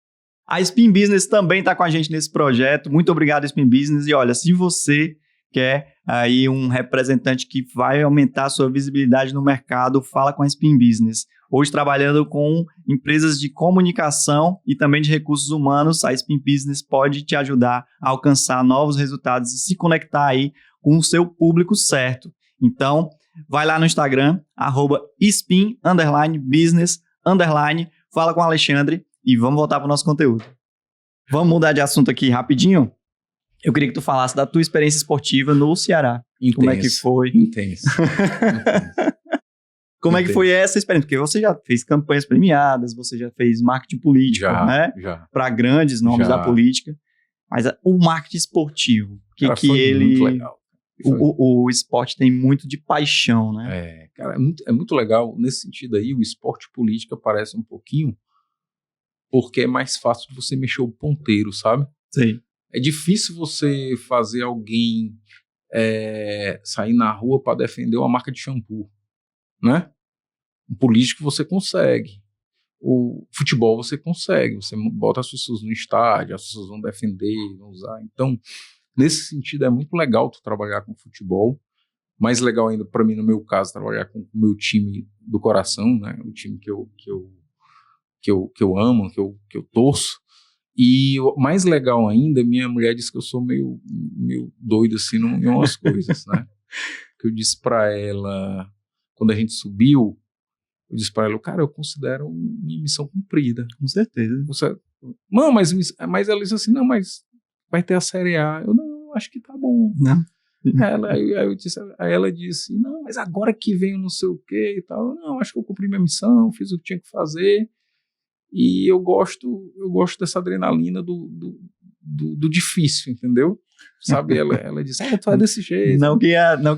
A Spin Business também tá com a gente nesse projeto. Muito obrigado, Spin Business. E olha, se você quer aí um representante que vai aumentar a sua visibilidade no mercado, fala com a Spin Business. Hoje trabalhando com empresas de comunicação e também de recursos humanos, a Spin Business pode te ajudar a alcançar novos resultados e se conectar aí com o seu público certo. Então, vai lá no Instagram, @spin_business_, fala com o Alexandre e vamos voltar para o nosso conteúdo. Vamos mudar de assunto aqui rapidinho? Eu queria que tu falasse da tua experiência esportiva no Ceará. Intenso. Como é que foi? Intenso. Como é que foi essa experiência? Porque você já fez campanhas premiadas, você já fez marketing político, né? Para grandes nomes da política. Mas o marketing esportivo, muito legal. O esporte tem muito de paixão, né? Cara, é muito legal. Nesse sentido aí, o esporte política parece um pouquinho, porque é mais fácil de você mexer o ponteiro, sabe? Sim. É difícil você fazer alguém sair na rua para defender uma marca de shampoo, né? Um político você consegue. O futebol você consegue. Você bota as pessoas no estádio, as pessoas vão defender, vão usar. Então, nesse sentido, é muito legal tu trabalhar com futebol. Mais legal ainda para mim, no meu caso, trabalhar com o meu time do coração, né? O time que eu amo, que eu torço. E o mais legal ainda, minha mulher disse que eu sou meio doido assim em umas coisas, né? Que eu disse para ela, quando a gente subiu, eu disse para ela, cara, eu considero minha missão cumprida. Com certeza. Não, mas ela disse assim, não, mas vai ter a Série A. Eu, não, acho que tá bom. Não. Aí ela disse, não, mas agora que vem não sei o quê e tal. Não, acho que eu cumpri minha missão, fiz o que tinha que fazer. E eu gosto dessa adrenalina do difícil, entendeu? Sabe, ela disse, tu é desse jeito. Não que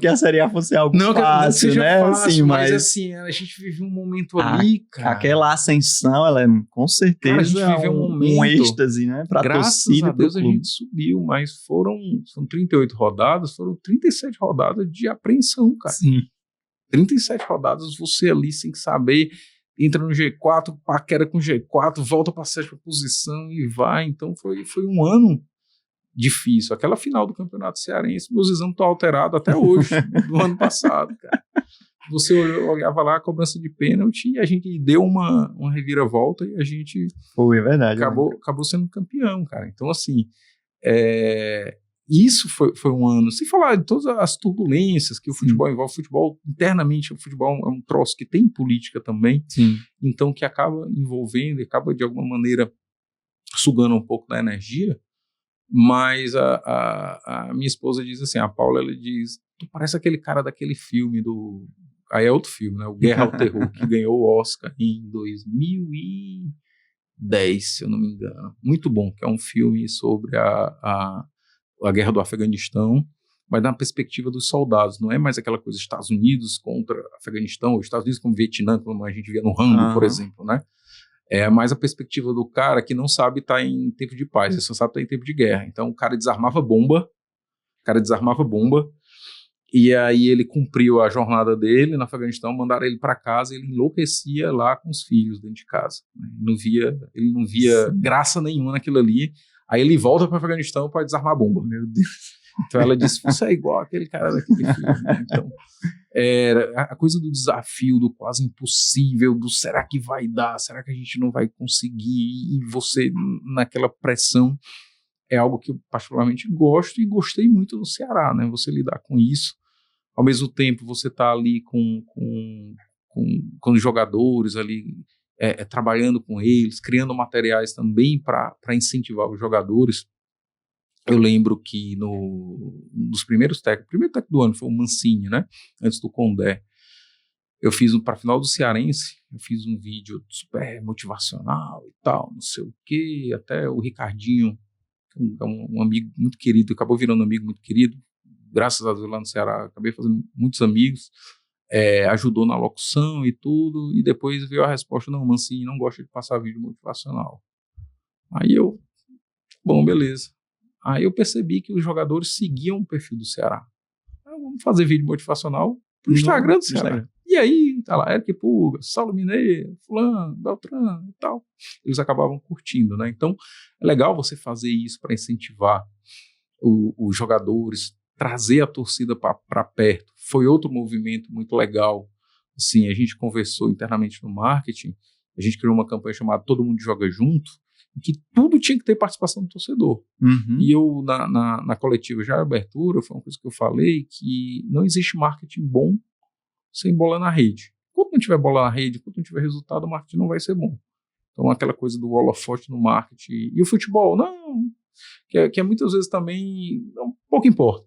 a Série A fosse algo fácil, que seja né? Fácil, assim, mas assim, a gente vive um momento ali, cara. Aquela ascensão, ela é com certeza a gente viveu um momento, um êxtase, né? Pra graças torcida, a Deus a gente subiu, mas são 38 rodadas, foram 37 rodadas de apreensão, cara. Sim. 37 rodadas você ali sem saber. entra no G4, paquera com G4, volta para a 7ª posição e vai. Então foi um ano difícil. Aquela final do Campeonato Cearense, meus exames estão alterados até hoje, do ano passado, cara. Você olhava lá a cobrança de pênalti e a gente deu uma reviravolta e a gente Foi, é verdade, acabou sendo campeão, cara. Então, assim, isso foi um ano, sem falar de todas as turbulências que o futebol envolve. O futebol, internamente, o futebol é um troço que tem política também, então que acaba envolvendo e acaba, de alguma maneira, sugando um pouco da energia. Mas a minha esposa diz assim, a Paula, ela diz, tu parece aquele cara daquele filme aí é outro filme, né? O Guerra ao Terror, que ganhou o Oscar em 2010, se eu não me engano. Muito bom, que é um filme sobre a Guerra do Afeganistão, mas na perspectiva dos soldados. Não é mais aquela coisa Estados Unidos contra Afeganistão, ou Estados Unidos como Vietnã, como a gente via no Rambo, por exemplo, né? É mais a perspectiva do cara que não sabe estar em tempo de paz, ele só sabe estar em tempo de guerra. Então o cara desarmava bomba, e aí ele cumpriu a jornada dele no Afeganistão, mandaram ele para casa, ele enlouquecia lá com os filhos dentro de casa. Né? Ele não via graça nenhuma naquilo ali. Aí ele volta para o Afeganistão para desarmar a bomba. Meu Deus. Então ela disse, isso é igual aquele cara daquele filme. Né? Então, a coisa do desafio, do quase impossível, do será que vai dar, será que a gente não vai conseguir, e você naquela pressão, é algo que eu particularmente gosto e gostei muito no Ceará, né? Você lidar com isso, ao mesmo tempo você está ali com os jogadores ali, trabalhando com eles, criando materiais também para incentivar os jogadores. Eu lembro que nos primeiros técnicos, o primeiro técnico do ano foi o Mancini, né? Antes do Condé. Eu fiz para a final do Cearense, eu fiz um vídeo super motivacional e tal, não sei o quê, até o Ricardinho, um amigo muito querido, acabou virando um amigo muito querido, graças a Deus lá no Ceará, acabei fazendo muitos amigos, ajudou na locução e tudo, e depois veio a resposta, não, o Mancini não gosta de passar vídeo motivacional. Aí bom, beleza. Aí eu percebi que os jogadores seguiam o perfil do Ceará. Vamos fazer vídeo motivacional pro Instagram do Ceará. E aí, tá lá, Eric Pulga, Saulo Mineiro, fulano, Beltrano e tal. Eles acabavam curtindo, né? Então, é legal você fazer isso para incentivar os jogadores, trazer a torcida para perto. Foi outro movimento muito legal. Assim, a gente conversou internamente no marketing, a gente criou uma campanha chamada Todo Mundo Joga Junto, em que tudo tinha que ter participação do torcedor. E eu, na coletiva já de abertura, foi uma coisa que eu falei, que não existe marketing bom sem bola na rede. Enquanto não tiver bola na rede, enquanto não tiver resultado, o marketing não vai ser bom. Então, aquela coisa do holofote no marketing. E o futebol, não. Que é muitas vezes também, não, pouco importa.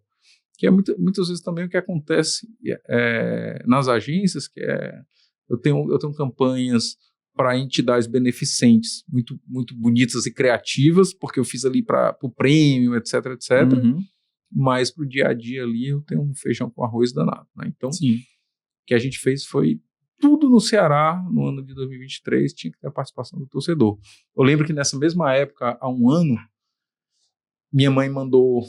Que é muitas vezes também o que acontece nas agências, que eu tenho campanhas para entidades beneficentes muito, muito bonitas e criativas, porque eu fiz ali para o prêmio, etc, etc. Mas para o dia a dia ali eu tenho um feijão com arroz danado. Né? Então, o que a gente fez foi tudo no Ceará, no ano de 2023, tinha que ter a participação do torcedor. Eu lembro que nessa mesma época, há um ano, minha mãe mandou...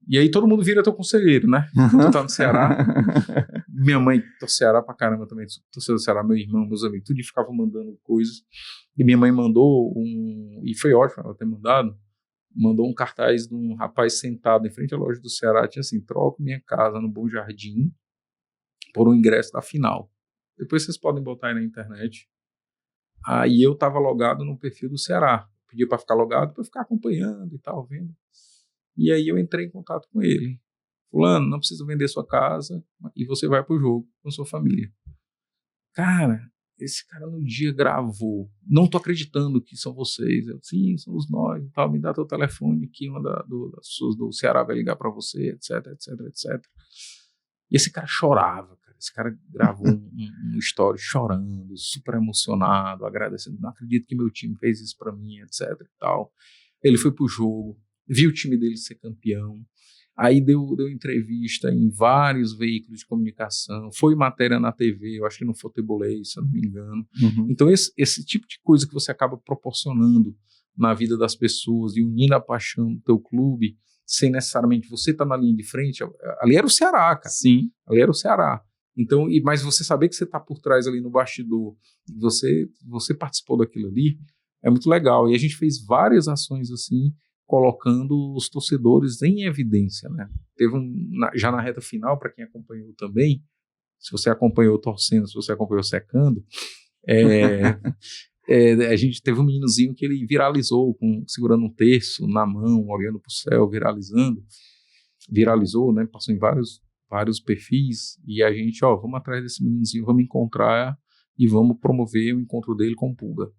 E aí todo mundo vira teu conselheiro, né? Tu tá no Ceará. Minha mãe do Ceará pra caramba também, torcedor do Ceará, meu irmão, meus amigos, tudo ficava mandando coisas. E minha mãe mandou e foi ótimo ela ter mandou um cartaz de um rapaz sentado em frente à loja do Ceará, tinha assim, troco minha casa no Bom Jardim por um ingresso da final. Depois vocês podem botar aí na internet. Aí eu tava logado no perfil do Ceará. Pedi para ficar logado, para ficar acompanhando e tal, vendo. E aí eu entrei em contato com ele. Fulano, não precisa vender sua casa e você vai pro jogo com sua família. Cara, esse cara no dia gravou. Não tô acreditando que são vocês. Eu, sim, somos nós e tal. Me dá teu telefone aqui, uma das pessoas do Ceará vai ligar para você, etc, etc, etc. E esse cara chorava, cara. Esse cara gravou um story chorando, super emocionado, agradecendo. Não acredito que meu time fez isso para mim, etc e tal. Ele foi pro jogo, viu o time dele ser campeão, aí deu entrevista em vários veículos de comunicação, foi matéria na TV, eu acho que no Futebolês, se eu não me engano. Então esse tipo de coisa que você acaba proporcionando na vida das pessoas e unindo a paixão do teu clube, sem necessariamente você estar na linha de frente, ali era o Ceará, cara. Sim. Ali era o Ceará. Então, mas você saber que você está por trás ali no bastidor, você participou daquilo ali, é muito legal. E a gente fez várias ações assim, colocando os torcedores em evidência, né? Teve já na reta final, para quem acompanhou também, se você acompanhou torcendo, se você acompanhou secando, a gente teve um meninozinho que ele viralizou, segurando um terço na mão, olhando para o céu, viralizou, né? Passou em vários perfis, e a gente, vamos atrás desse meninozinho, vamos encontrar e vamos promover o encontro dele com o Pulga.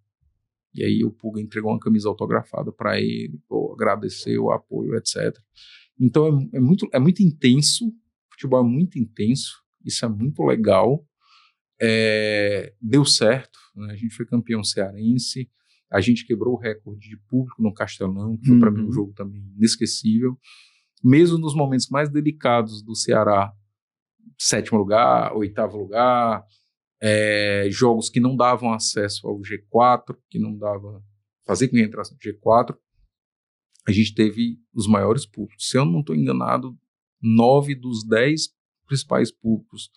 E aí o Pulga entregou uma camisa autografada para ele, agradeceu o apoio, etc. Então é muito intenso, futebol é muito intenso, isso é muito legal. Deu certo, né? A gente foi campeão cearense, a gente quebrou o recorde de público no Castelão, que foi para mim um jogo também inesquecível. Mesmo nos momentos mais delicados do Ceará, 7º lugar, 8º lugar, jogos que não davam acesso ao G4, que não dava fazer com que entrasse no G4, a gente teve os maiores públicos. Se eu não estou enganado, 9 dos 10 principais públicos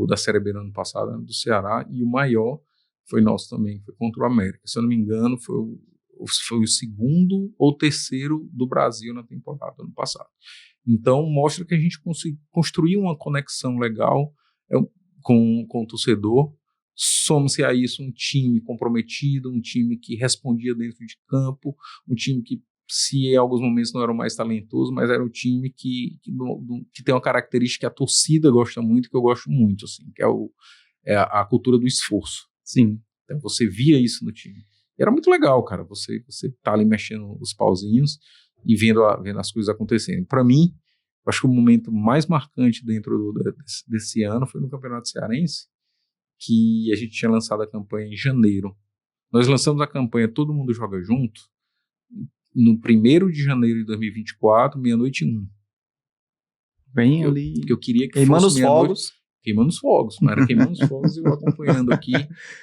da Série B no ano passado do Ceará, e o maior foi nosso também, foi contra o América. Se eu não me engano, foi o 2º ou 3º do Brasil na temporada do ano passado. Então, mostra que a gente construiu uma conexão legal com o torcedor. Some-se a isso um time comprometido, um time que respondia dentro de campo, um time que, se em alguns momentos não era o mais talentoso, mas era um time que tem uma característica que a torcida gosta muito, que eu gosto muito, assim, que é a cultura do esforço. Sim. Então você via isso no time. E era muito legal, cara, você tá ali mexendo os pauzinhos e vendo as coisas acontecerem. Para mim, eu acho que o momento mais marcante dentro desse ano foi no Campeonato Cearense, que a gente tinha lançado a campanha em janeiro. Nós lançamos a campanha Todo Mundo Joga Junto no 1º de janeiro de 2024, 00:01. Bem ali. Porque eu queria que queimando fosse os fogos. Queimando os fogos. Não era queimando os fogos e eu acompanhando aqui,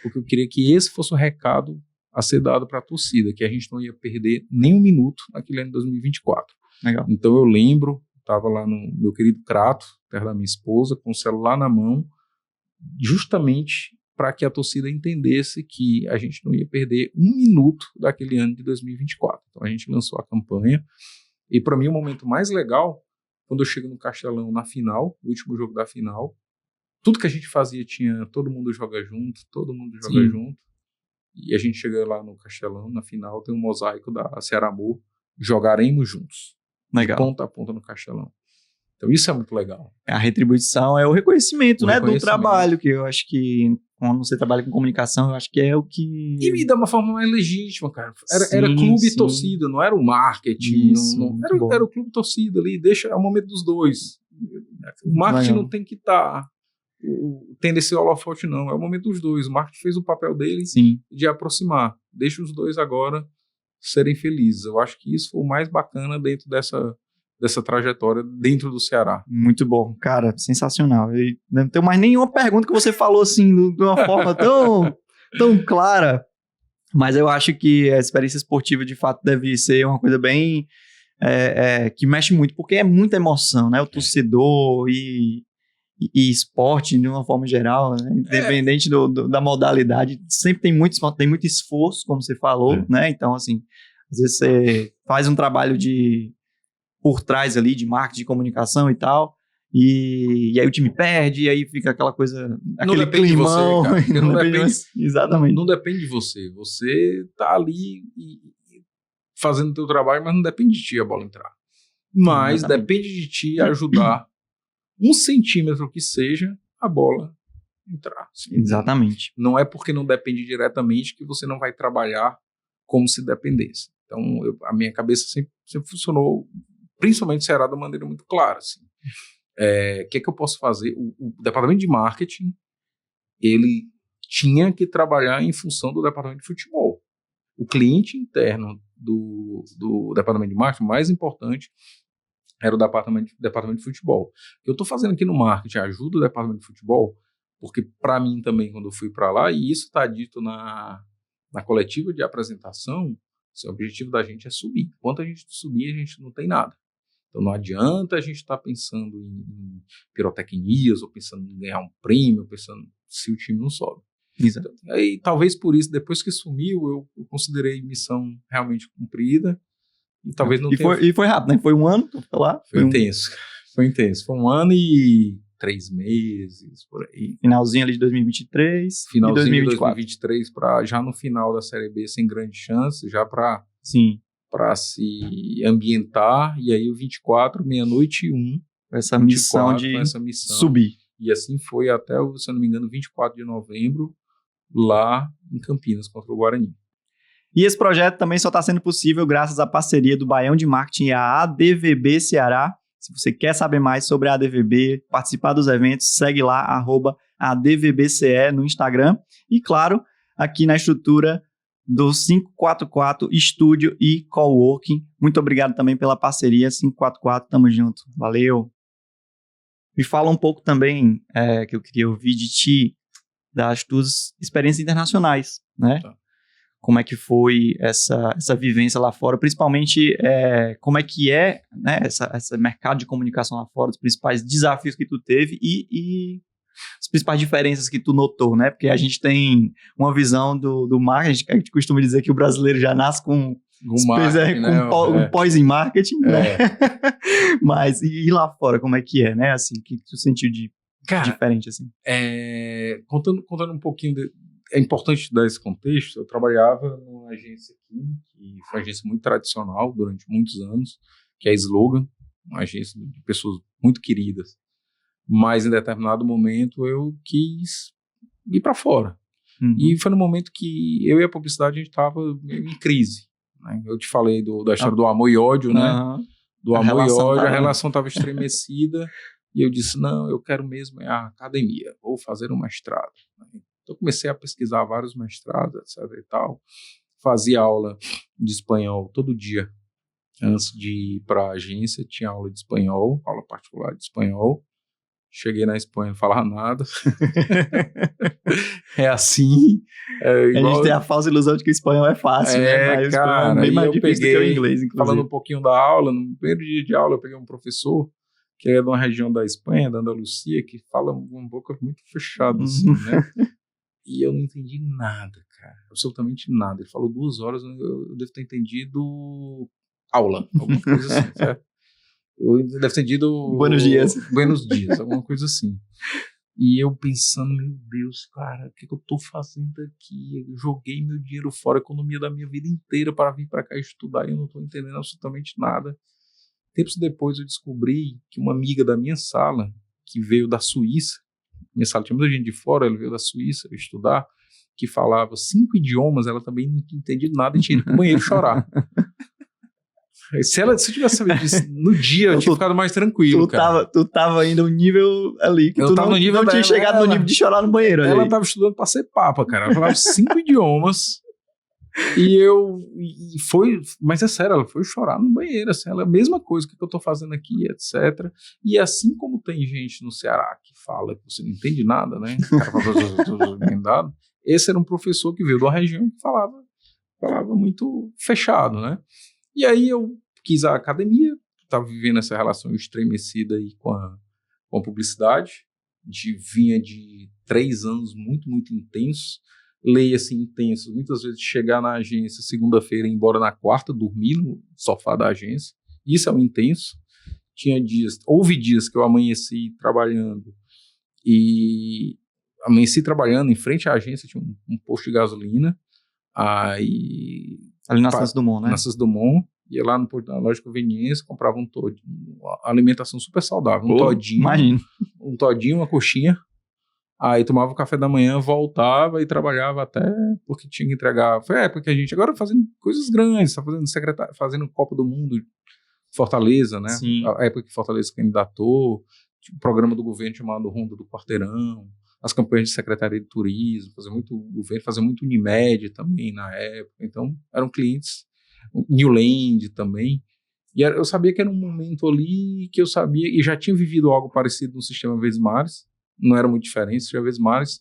porque eu queria que esse fosse o recado a ser dado para a torcida, que a gente não ia perder nem um minuto naquele ano de 2024. Legal. Então eu lembro, estava lá no meu querido Crato, perto da minha esposa, com o celular na mão, justamente para que a torcida entendesse que a gente não ia perder um minuto daquele ano de 2024. Então a gente lançou a campanha, e para mim o momento mais legal, quando eu chego no Castelão na final, no último jogo da final, tudo que a gente fazia tinha Todo Mundo Joga Junto, Todo Mundo Joga Junto, e a gente chega lá no Castelão, na final, tem um mosaico da Ceará Amor, Jogaremos Juntos, legal, de ponta a ponta no Castelão. Então isso é muito legal. A retribuição é o reconhecimento, né, do trabalho, que eu acho que quando você trabalha com comunicação, eu acho que é o que... E me dá uma forma mais legítima, cara. Era clube e torcida, não era o marketing. Era o clube e torcida ali, é o momento dos dois. O marketing não tem que estar tendo esse holofote, não. É o momento dos dois. O marketing fez o papel dele de aproximar. Deixa os dois agora serem felizes. Eu acho que isso foi o mais bacana dentro dessa trajetória dentro do Ceará. Muito bom, cara, sensacional. Eu não tenho mais nenhuma pergunta que você falou assim, de uma forma tão clara, mas eu acho que a experiência esportiva de fato deve ser uma coisa bem que mexe muito, porque é muita emoção, né? O torcedor e esporte de uma forma geral, né? Independente da modalidade, sempre tem muito esforço, como você falou, né? Então, assim, às vezes você faz um trabalho por trás ali de marketing, de comunicação e tal, e aí o time perde, e aí fica aquela coisa, aquele climão. Não depende, exatamente. Não depende de você. Você tá ali fazendo o teu trabalho, mas não depende de ti a bola entrar. Mas depende de ti ajudar 1 centímetro que seja a bola entrar. Exatamente. Não é porque não depende diretamente que você não vai trabalhar como se dependesse. Então, a minha cabeça sempre funcionou, principalmente Ceará, de uma maneira muito clara. Assim. O que é que eu posso fazer? O departamento de marketing, ele tinha que trabalhar em função do departamento de futebol. O cliente interno do departamento de marketing, mais importante, era o departamento de futebol. O que eu estou fazendo aqui no marketing ajuda o departamento de futebol, porque para mim também, quando eu fui para lá, e isso está dito na coletiva de apresentação, o objetivo da gente é subir. Enquanto a gente subir, a gente não tem nada. Então não adianta a gente estar pensando em pirotecnias, ou pensando em ganhar um prêmio, ou pensando se o time não sobe. Exato. Então, aí, talvez por isso, depois que sumiu, eu considerei missão realmente cumprida. E talvez não tenha... E foi rápido, né? Foi um ano, tu ficou lá? Foi intenso. Foi intenso. Foi 1 ano e 3 meses, por aí. Finalzinho ali de 2023. Finalzinho e 2024. de 2023, já no final da Série B, sem grande chance, já para se ambientar. E aí o 24, meia-noite e 1. Essa missão de subir. E assim foi até, se eu não me engano, 24 de novembro, lá em Campinas, contra o Guarani. E esse projeto também só está sendo possível graças à parceria do Baião de Marketing e a ADVB Ceará. Se você quer saber mais sobre a ADVB, participar dos eventos, segue lá, @ADVBCE no Instagram. E, claro, aqui na estrutura do 544 Estúdio e Coworking. Muito obrigado também pela parceria, 544, tamo junto. Valeu! Me fala um pouco também, que eu queria ouvir de ti, das tuas experiências internacionais, né? Tá. Como é que foi essa vivência lá fora, principalmente como é que né, esse mercado de comunicação lá fora, os principais desafios que tu teve e as principais diferenças que tu notou, né? Porque a gente tem uma visão do marketing, a gente costuma dizer que o brasileiro já nasce com um pós em marketing, né? Mas e lá fora, como é que é, né? Assim, o que tu sentiu de diferente, assim? Contando um pouquinho é importante dar esse contexto. Eu trabalhava numa agência aqui, que foi uma agência muito tradicional durante muitos anos, que é a Slogan, uma agência de pessoas muito queridas. Mas em determinado momento eu quis ir para fora. Uhum. E foi no momento que eu e a publicidade a gente estava meio em crise. Né? Eu te falei da história do amor e ódio, né? Do amor e ódio, a relação estava estremecida. E eu disse, não, eu quero mesmo a academia, vou fazer um mestrado. Então comecei a pesquisar vários mestrados, etc e tal. Fazia aula de espanhol todo dia. Antes de ir para a agência, tinha aula de espanhol, aula particular de espanhol. Cheguei na Espanha, não falava nada. É assim. A gente tem a falsa ilusão de que o espanhol é fácil, né? Mas cara, é bem mais difícil do que o inglês, inclusive. Falando um pouquinho da aula, no primeiro dia de aula eu peguei um professor que é de uma região da Espanha, da Andalucia, que fala uma boca muito fechada, assim, né? E eu não entendi nada, cara. Absolutamente nada. Ele falou 2 horas, eu devo ter entendido aula, alguma coisa assim, certo? Eu devo ter entendido Buenos dias, alguma coisa assim. E eu pensando, meu Deus, cara, o que eu tô fazendo aqui? Eu joguei meu dinheiro fora, a economia da minha vida inteira para vir para cá estudar e eu não tô entendendo absolutamente nada. Tempos depois eu descobri que uma amiga da minha sala, que veio da Suíça, minha sala tinha muita gente de fora, ela veio da Suíça estudar, que falava 5 idiomas, ela também não entendia nada e tinha ido pro banheiro chorar. Se eu tivesse sabido disso no dia, eu tinha ficado mais tranquilo, cara. Tu tava indo um nível ali que eu tu tava não, no nível não tinha chegado no nível de chorar no banheiro. Ela tava estudando pra ser papa, cara. Ela falava 5 idiomas. Mas é sério, ela foi chorar no banheiro, assim, ela é a mesma coisa que eu tô fazendo aqui, etc. E assim como tem gente no Ceará que fala que você não entende nada, né? O cara fala, esse era um professor que veio de uma região que falava muito fechado, né? E aí eu quis a academia, estava vivendo essa relação estremecida aí com a publicidade, vinha de 3 anos muito, muito intensos, leia-se intensos, muitas vezes chegar na agência segunda-feira e ir embora na quarta, dormir no sofá da agência, isso é um intenso. Houve dias que eu amanheci trabalhando em frente à agência, tinha um posto de gasolina, aí ali na Santos Dumont, né? Na Santos Dumont, ia lá na loja de conveniência, comprava um todinho, uma alimentação super saudável, um todinho, uma coxinha, aí tomava o café da manhã, voltava e trabalhava até porque tinha que entregar. Foi a época que a gente agora fazendo coisas grandes, tá fazendo Copa do Mundo, Fortaleza, né? Sim. A época que Fortaleza candidatou, tinha um programa do governo chamado Ronda do Quarteirão, as campanhas de Secretaria de Turismo, fazia muito Unimed também na época, então eram clientes, Newland também, e eu sabia que era um momento ali que eu sabia, e já tinha vivido algo parecido no sistema Vesmares, não era muito diferente, sistema Vesmares,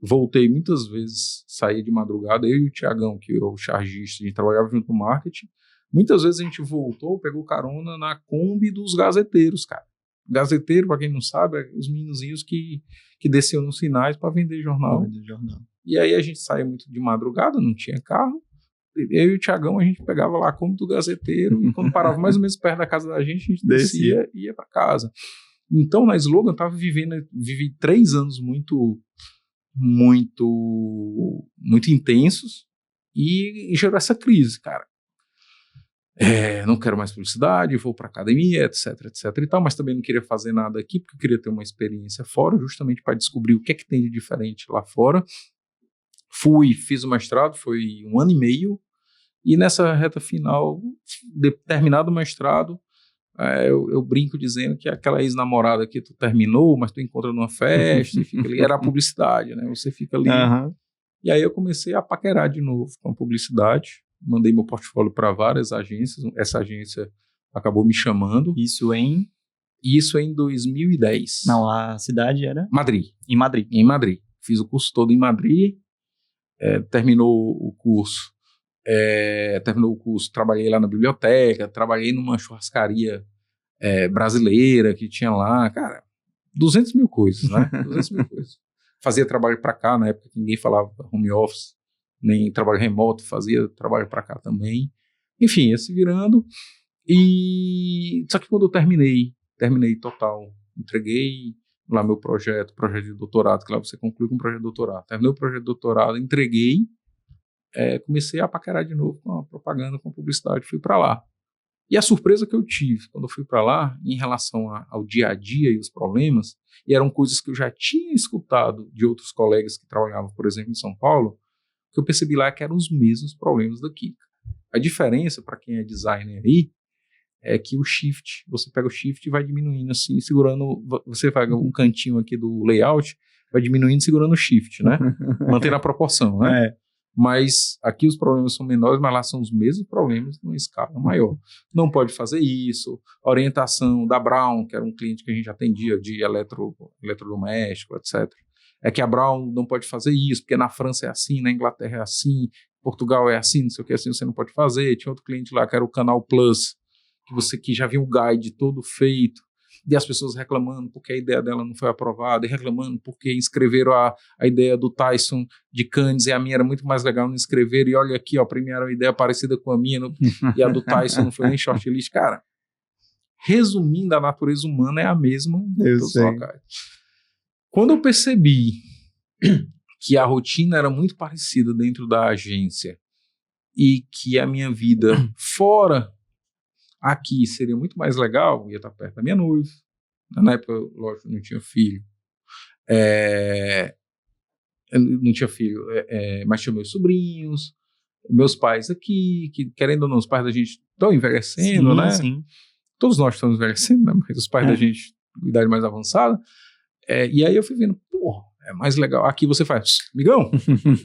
voltei muitas vezes, saía de madrugada, eu e o Tiagão, que é o chargista, a gente trabalhava junto no marketing, Muitas vezes a gente voltou, pegou carona na Kombi dos gazeteiros, cara. Gazeteiro, para quem não sabe, é os meninozinhos que desciam nos sinais para vender jornal. E aí a gente saía muito de madrugada, não tinha carro. Eu e o Tiagão, a gente pegava lá a Kombi do gazeteiro e quando parava mais ou menos perto da casa da gente, a gente descia e ia para casa. Então, na Slogan, eu tava vivi 3 anos muito intensos e gerou essa crise, cara. Não quero mais publicidade, vou para academia, etc e tal, mas também não queria fazer nada aqui, porque eu queria ter uma experiência fora, justamente para descobrir o que é que tem de diferente lá fora. Fiz o mestrado, foi 1 ano e meio, e nessa reta final, terminado o mestrado, eu brinco dizendo que aquela ex-namorada que tu terminou, mas tu encontra numa festa, e fica ali, era a publicidade, né? Você fica ali. E aí eu comecei a paquerar de novo com a publicidade, mandei meu portfólio para várias agências, essa agência acabou me chamando. Isso em 2010. Não, a cidade era? Madrid. Em Madrid. Em Madrid. Fiz o curso todo em Madrid, terminou o curso, trabalhei lá na biblioteca, trabalhei numa churrascaria brasileira que tinha lá, cara, 200 mil coisas, né? 200 mil coisas. Fazia trabalho para cá, na época que ninguém falava home office, nem trabalho remoto, fazia trabalho para cá também. Enfim, ia se virando. Só que quando eu terminei total, entreguei lá meu projeto de doutorado, que lá você conclui com um projeto de doutorado. Terminei o projeto de doutorado, entreguei, comecei a paquerar de novo com a propaganda, com a publicidade, fui para lá. E a surpresa que eu tive quando eu fui para lá, em relação ao dia a dia e os problemas, e eram coisas que eu já tinha escutado de outros colegas que trabalhavam, por exemplo, em São Paulo, que eu percebi lá que eram os mesmos problemas daqui. A diferença, para quem é designer aí, é que você pega o shift e vai diminuindo assim, segurando, você pega um cantinho aqui do layout, vai diminuindo segurando o shift, né? Mantendo a proporção, né? Mas aqui os problemas são menores, mas lá são os mesmos problemas numa escala maior. Não pode fazer isso, orientação da Brown, que era um cliente que a gente atendia de eletrodoméstico, etc. É que a Brown não pode fazer isso, porque na França é assim, na Inglaterra é assim, Portugal é assim, não sei o que, assim você não pode fazer. Tinha outro cliente lá que era o Canal Plus, que já vinha o guide todo feito, e as pessoas reclamando porque a ideia dela não foi aprovada, e reclamando porque inscreveram a ideia do Tyson de Cannes, e a minha era muito mais legal não inscrever, e olha aqui, premiaram a ideia parecida com a minha, e a do Tyson não foi nem shortlist. Cara, resumindo, a natureza humana é a mesma em todos os locais. Quando eu percebi que a rotina era muito parecida dentro da agência e que a minha vida fora aqui seria muito mais legal, ia estar perto da minha noiva. Na época, lógico, não tinha filho. Não tinha filho, mas tinha meus sobrinhos, meus pais aqui, que querendo ou não, os pais da gente estão envelhecendo, sim, né? Sim. Todos nós estamos envelhecendo, né? Mas os pais da gente, com idade mais avançada. E aí eu fui vendo, é mais legal. Aqui você faz, amigão,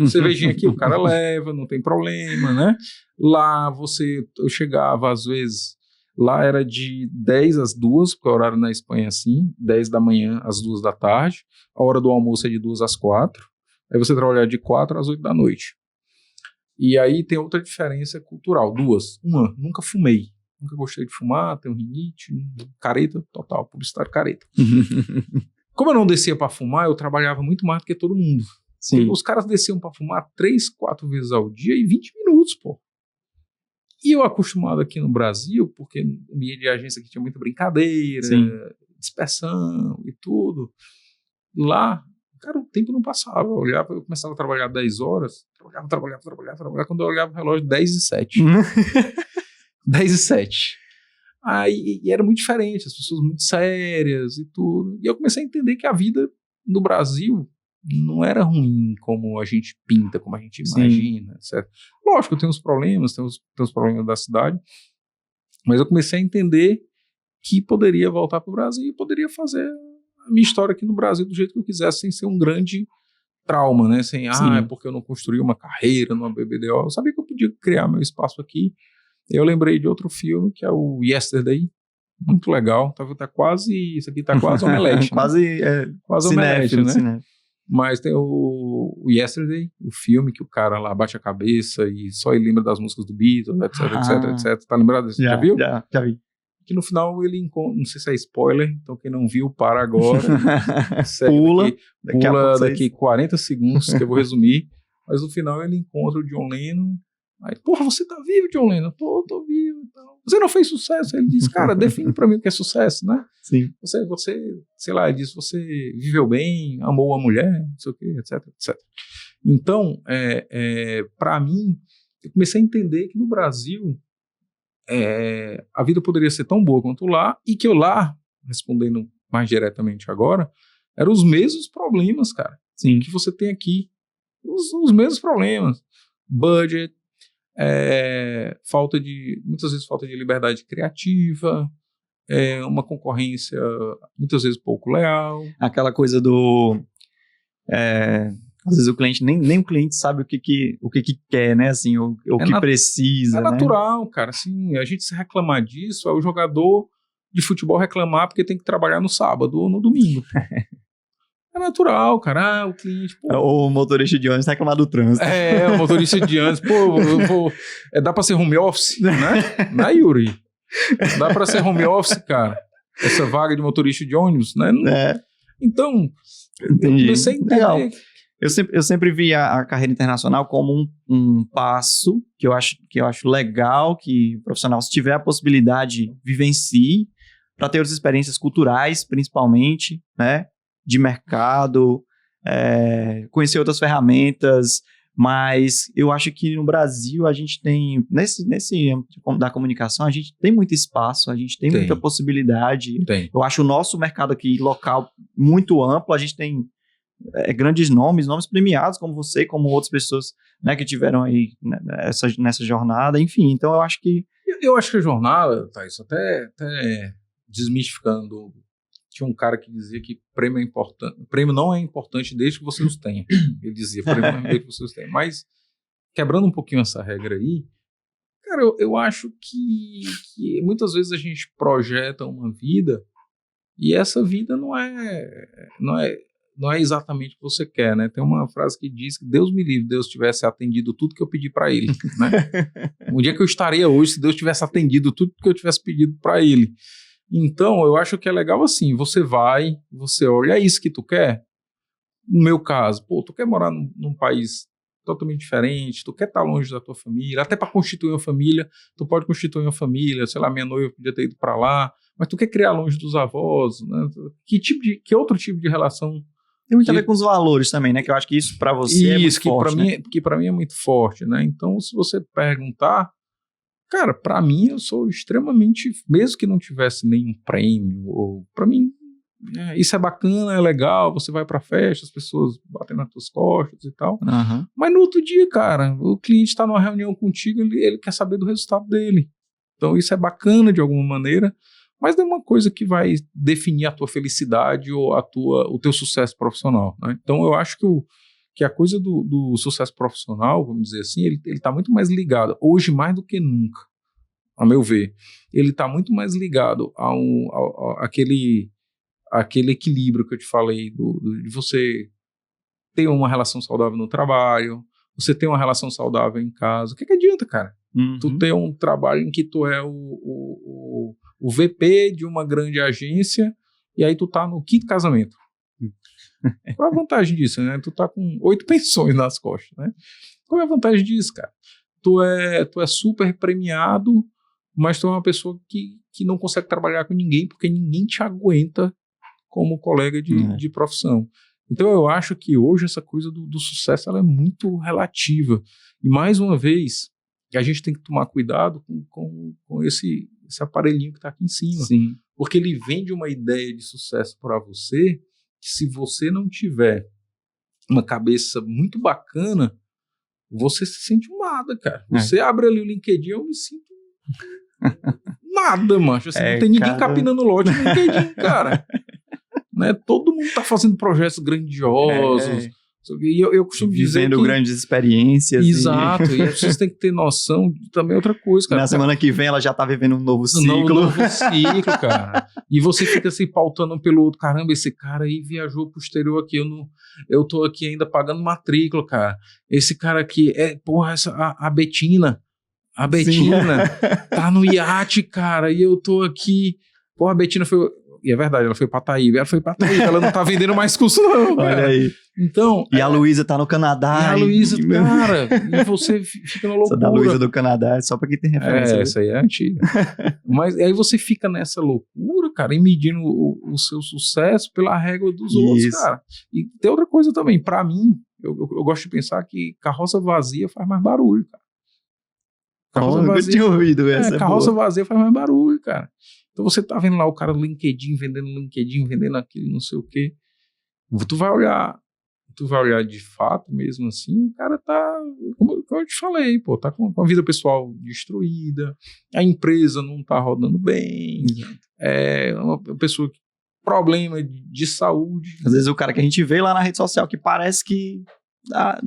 cervejinha aqui, o cara leva, não tem problema, né? Lá eu chegava às vezes, lá era de 10 às 2, porque o horário na Espanha é assim, 10 da manhã às 2 da tarde, a hora do almoço é de 2 às 4, aí você trabalha de 4 às 8 da noite. E aí tem outra diferença cultural, uma, nunca fumei. Nunca gostei de fumar, tenho rinite, careta total, publicitário careta. Como eu não descia para fumar, eu trabalhava muito mais do que todo mundo. Sim. Os caras desciam para fumar 3, 4 vezes ao dia e 20 minutos, pô. E eu acostumado aqui no Brasil, porque no ambiente de agência aqui tinha muita brincadeira, sim, dispersão e tudo. Lá, cara, o tempo não passava. Eu começava a trabalhar 10 horas, trabalhava. Quando eu olhava o relógio, 10h07. 10h07. Aí era muito diferente, as pessoas muito sérias e tudo. E eu comecei a entender que a vida no Brasil não era ruim como a gente pinta, como a gente imagina, etc. Lógico, tem os problemas, tem os problemas da cidade, mas eu comecei a entender que poderia voltar para o Brasil e poderia fazer a minha história aqui no Brasil do jeito que eu quisesse, sem ser um grande trauma, né? Sem, é porque eu não construí uma carreira numa BBDO. Eu sabia que eu podia criar meu espaço aqui. Eu lembrei de outro filme, que é o Yesterday, muito legal, isso aqui tá quase omelete, quase omelete, né? Mas tem o Yesterday, o filme que o cara lá bate a cabeça e só ele lembra das músicas do Beatles, etc. Tá lembrado desse? Já viu? Já vi. Que no final ele encontra, não sei se é spoiler, então quem não viu, para agora. Pula daqui 40 segundos, que eu vou resumir. Mas no final ele encontra o John Lennon. Aí, porra, você tá vivo, John Lennon? Tô vivo. Então. Você não fez sucesso? Ele diz, cara, define pra mim o que é sucesso, né? Sim. Você, sei lá, ele diz, você viveu bem, amou a mulher, não sei o quê, etc. Então, pra mim, eu comecei a entender que no Brasil a vida poderia ser tão boa quanto lá, e que eu lá, respondendo mais diretamente agora, eram os mesmos problemas, cara. Sim. Que você tem aqui. Os mesmos problemas. Budget, muitas vezes falta de liberdade criativa, uma concorrência muitas vezes pouco leal. Aquela coisa do... às vezes o cliente, nem o cliente sabe o que quer, né? Assim, o que precisa. É natural, né? Cara. Assim, a gente se reclamar disso, é o jogador de futebol reclamar porque tem que trabalhar no sábado ou no domingo. É natural, cara. O cliente... Pô, o motorista de ônibus reclamar do trânsito. O motorista de ônibus. Pô, dá pra ser home office, né? Né, Yuri? Dá pra ser home office, cara? Essa vaga de motorista de ônibus, né? Então, entendi. Eu comecei a entender. Legal. Eu sempre vi a carreira internacional como um passo que eu acho legal, que o profissional, se tiver a possibilidade, vivencie, para ter outras experiências culturais, principalmente, né? De mercado, conhecer outras ferramentas, mas eu acho que no Brasil a gente tem, nesse âmbito da comunicação, a gente tem muito espaço, a gente tem muita possibilidade. Eu acho o nosso mercado aqui local muito amplo, a gente tem grandes nomes premiados como você, como outras pessoas, né, que tiveram aí nessa jornada, enfim, então eu acho que... Eu acho que a jornada, Thaís, até desmistificando... Tinha um cara que dizia que prêmio é importante. Prêmio não é importante desde que você os tenha. Ele dizia, prêmio não é desde que você os tenha. Mas, quebrando um pouquinho essa regra aí, cara, eu acho que muitas vezes a gente projeta uma vida e essa vida não é exatamente o que você quer, né? Tem uma frase que diz que Deus me livre, Deus tivesse atendido tudo que eu pedi para ele, né? Um dia que eu estaria hoje se Deus tivesse atendido tudo que eu tivesse pedido para ele. Então, eu acho que é legal assim, você olha, é isso que tu quer? No meu caso, tu quer morar num país totalmente diferente, tu quer estar longe da tua família, até para constituir uma família, tu pode constituir uma família, sei lá, minha noiva podia ter ido para lá, mas tu quer criar longe dos avós, né? Que outro tipo de relação? Tem muito a ver com os valores também, né? Que eu acho que isso para você é muito forte, né? Que para mim é muito forte, né? Então, se você perguntar, cara, pra mim eu sou extremamente, mesmo que não tivesse nenhum prêmio, ou pra mim isso é bacana, é legal, você vai pra festa, as pessoas batem nas tuas costas e tal, mas no outro dia, cara, o cliente tá numa reunião contigo, ele quer saber do resultado dele, então isso é bacana de alguma maneira, mas não é uma coisa que vai definir a tua felicidade ou o teu sucesso profissional, né? Então eu acho que a coisa do sucesso profissional, vamos dizer assim, ele está muito mais ligado, hoje mais do que nunca, a meu ver, ele está muito mais ligado àquele equilíbrio que eu te falei, de você ter uma relação saudável no trabalho, você ter uma relação saudável em casa. O que adianta, cara? Tu ter um trabalho em que tu é o VP de uma grande agência e aí tu tá no 5º casamento. Qual é a vantagem disso, né? Tu tá com 8 pensões nas costas, né? Qual é a vantagem disso, cara? Tu é super premiado, mas tu é uma pessoa que não consegue trabalhar com ninguém porque ninguém te aguenta como colega de profissão. Então eu acho que hoje essa coisa do sucesso ela é muito relativa. E mais uma vez, a gente tem que tomar cuidado com esse aparelhinho que tá aqui em cima. Sim. Porque ele vende uma ideia de sucesso para você que se você não tiver uma cabeça muito bacana, você se sente um nada, cara. Você abre ali o LinkedIn, eu me sinto nada, macho. Assim, não tem ninguém capinando lote no LinkedIn, cara. Né? Todo mundo tá fazendo projetos grandiosos, E eu costumo dizer vivendo grandes experiências. Exato, e as pessoas têm que ter noção de também outra coisa, cara. Na semana que vem ela já tá vivendo um novo ciclo. Um novo ciclo, cara. E você fica se pautando pelo outro. Caramba, esse cara aí viajou pro exterior aqui, eu tô aqui ainda pagando matrícula, cara. Esse cara aqui, a Betina. A Betina tá no iate, cara, e eu tô aqui. Porra, a Betina foi... E é verdade, ela foi pra Taíba. Ela não tá vendendo mais curso, não, cara. Olha aí. Então, e a Luísa tá no Canadá. E a Luísa, cara, e você fica na loucura. Essa da Luísa do Canadá é só pra quem tem referência. Essa aí é antiga. Mas aí você fica nessa loucura, cara, e medindo o seu sucesso pela régua dos outros, cara. E tem outra coisa também, pra mim, eu gosto de pensar que carroça vazia faz mais barulho, cara. Carroça vazia. Eu tinha ouvido essa. Carroça vazia faz mais barulho, cara. Então você tá vendo lá o cara do LinkedIn, vendendo aquilo, não sei o quê. Tu vai olhar de fato mesmo assim, o cara tá, como eu te falei, pô, tá com a vida pessoal destruída, a empresa não tá rodando bem, é uma pessoa que problema de saúde. Às vezes o cara que a gente vê lá na rede social que parece que...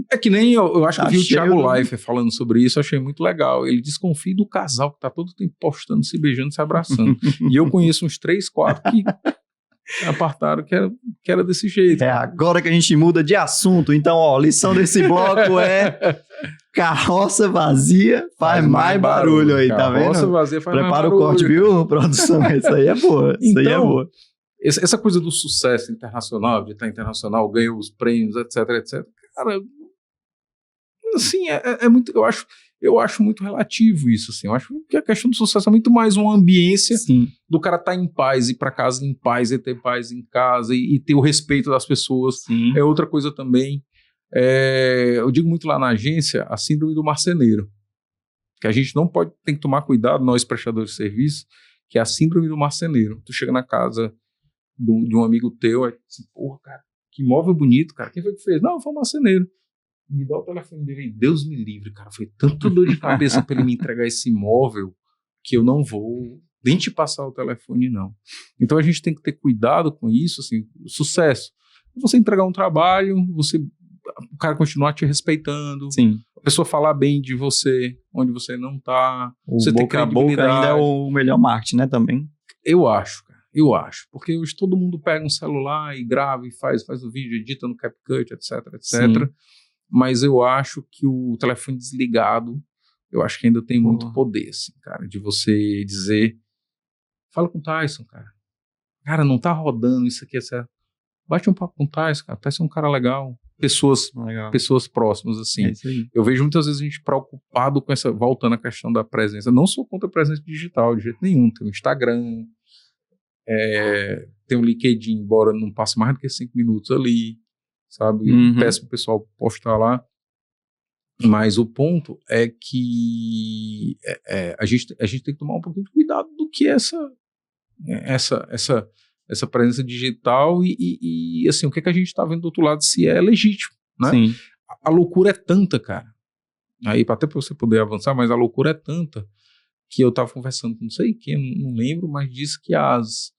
É que nem eu acho que eu vi o Thiago Leifert falando sobre isso, eu achei muito legal. Ele desconfia do casal que tá todo tempo postando, se beijando, se abraçando. E eu conheço uns 3, 4 que apartaram que era desse jeito. Agora que a gente muda de assunto. Então, ó, lição desse bloco é carroça vazia faz mais barulho aí, tá vendo? Carroça vazia faz mais barulho. Prepara o corte, viu, produção? Isso aí é boa. Isso aí é boa. Essa coisa do sucesso internacional, de estar internacional, ganhar os prêmios, etc. Cara, assim, é muito, eu acho muito relativo isso, assim. Eu acho que a questão do sucesso é muito mais uma ambiência do cara estar em paz, ir para casa em paz, e ter paz em casa, e ter o respeito das pessoas. Sim. É outra coisa também. Eu digo muito lá na agência, a síndrome do marceneiro. Que a gente não pode, tem que tomar cuidado, nós prestadores de serviço, que é a síndrome do marceneiro. Tu chega na casa de um amigo teu, aí assim, porra, cara, que móvel bonito, cara. Quem foi que fez? Não, foi um marceneiro. Me dá o telefone dele. Deus me livre, cara. Foi tanta dor de cabeça pra ele me entregar esse móvel que eu não vou nem te passar o telefone, não. Então a gente tem que ter cuidado com isso, assim, sucesso. Você entregar um trabalho, o cara continuar te respeitando. Sim. A pessoa falar bem de você, onde você não tá. Você ter credibilidade. Boca ainda é o melhor marketing, né, também? Eu acho, cara. Eu acho, porque hoje todo mundo pega um celular e grava e faz o vídeo, edita no CapCut, etc. Sim. Mas eu acho que o telefone desligado, eu acho que ainda tem muito poder, assim, cara, de você dizer, fala com o Tyson, cara. Cara, não tá rodando isso aqui, etc. Bate um papo com o Tyson, cara. Tyson é um cara legal. Pessoas próximas, assim. Eu vejo muitas vezes a gente preocupado com essa, voltando à questão da presença. Não sou contra a presença digital, de jeito nenhum. Tem o Instagram, tem o LinkedIn, embora não passe mais do que 5 minutos ali, sabe? Peço pro pessoal postar lá. Mas o ponto é que a gente tem que tomar um pouquinho de cuidado do que essa presença digital e assim, o que a gente está vendo do outro lado, se é legítimo, né? Sim. A loucura é tanta, cara. Aí, até para você poder avançar, mas a loucura é tanta que eu estava conversando com não sei quem, não lembro, mas disse que as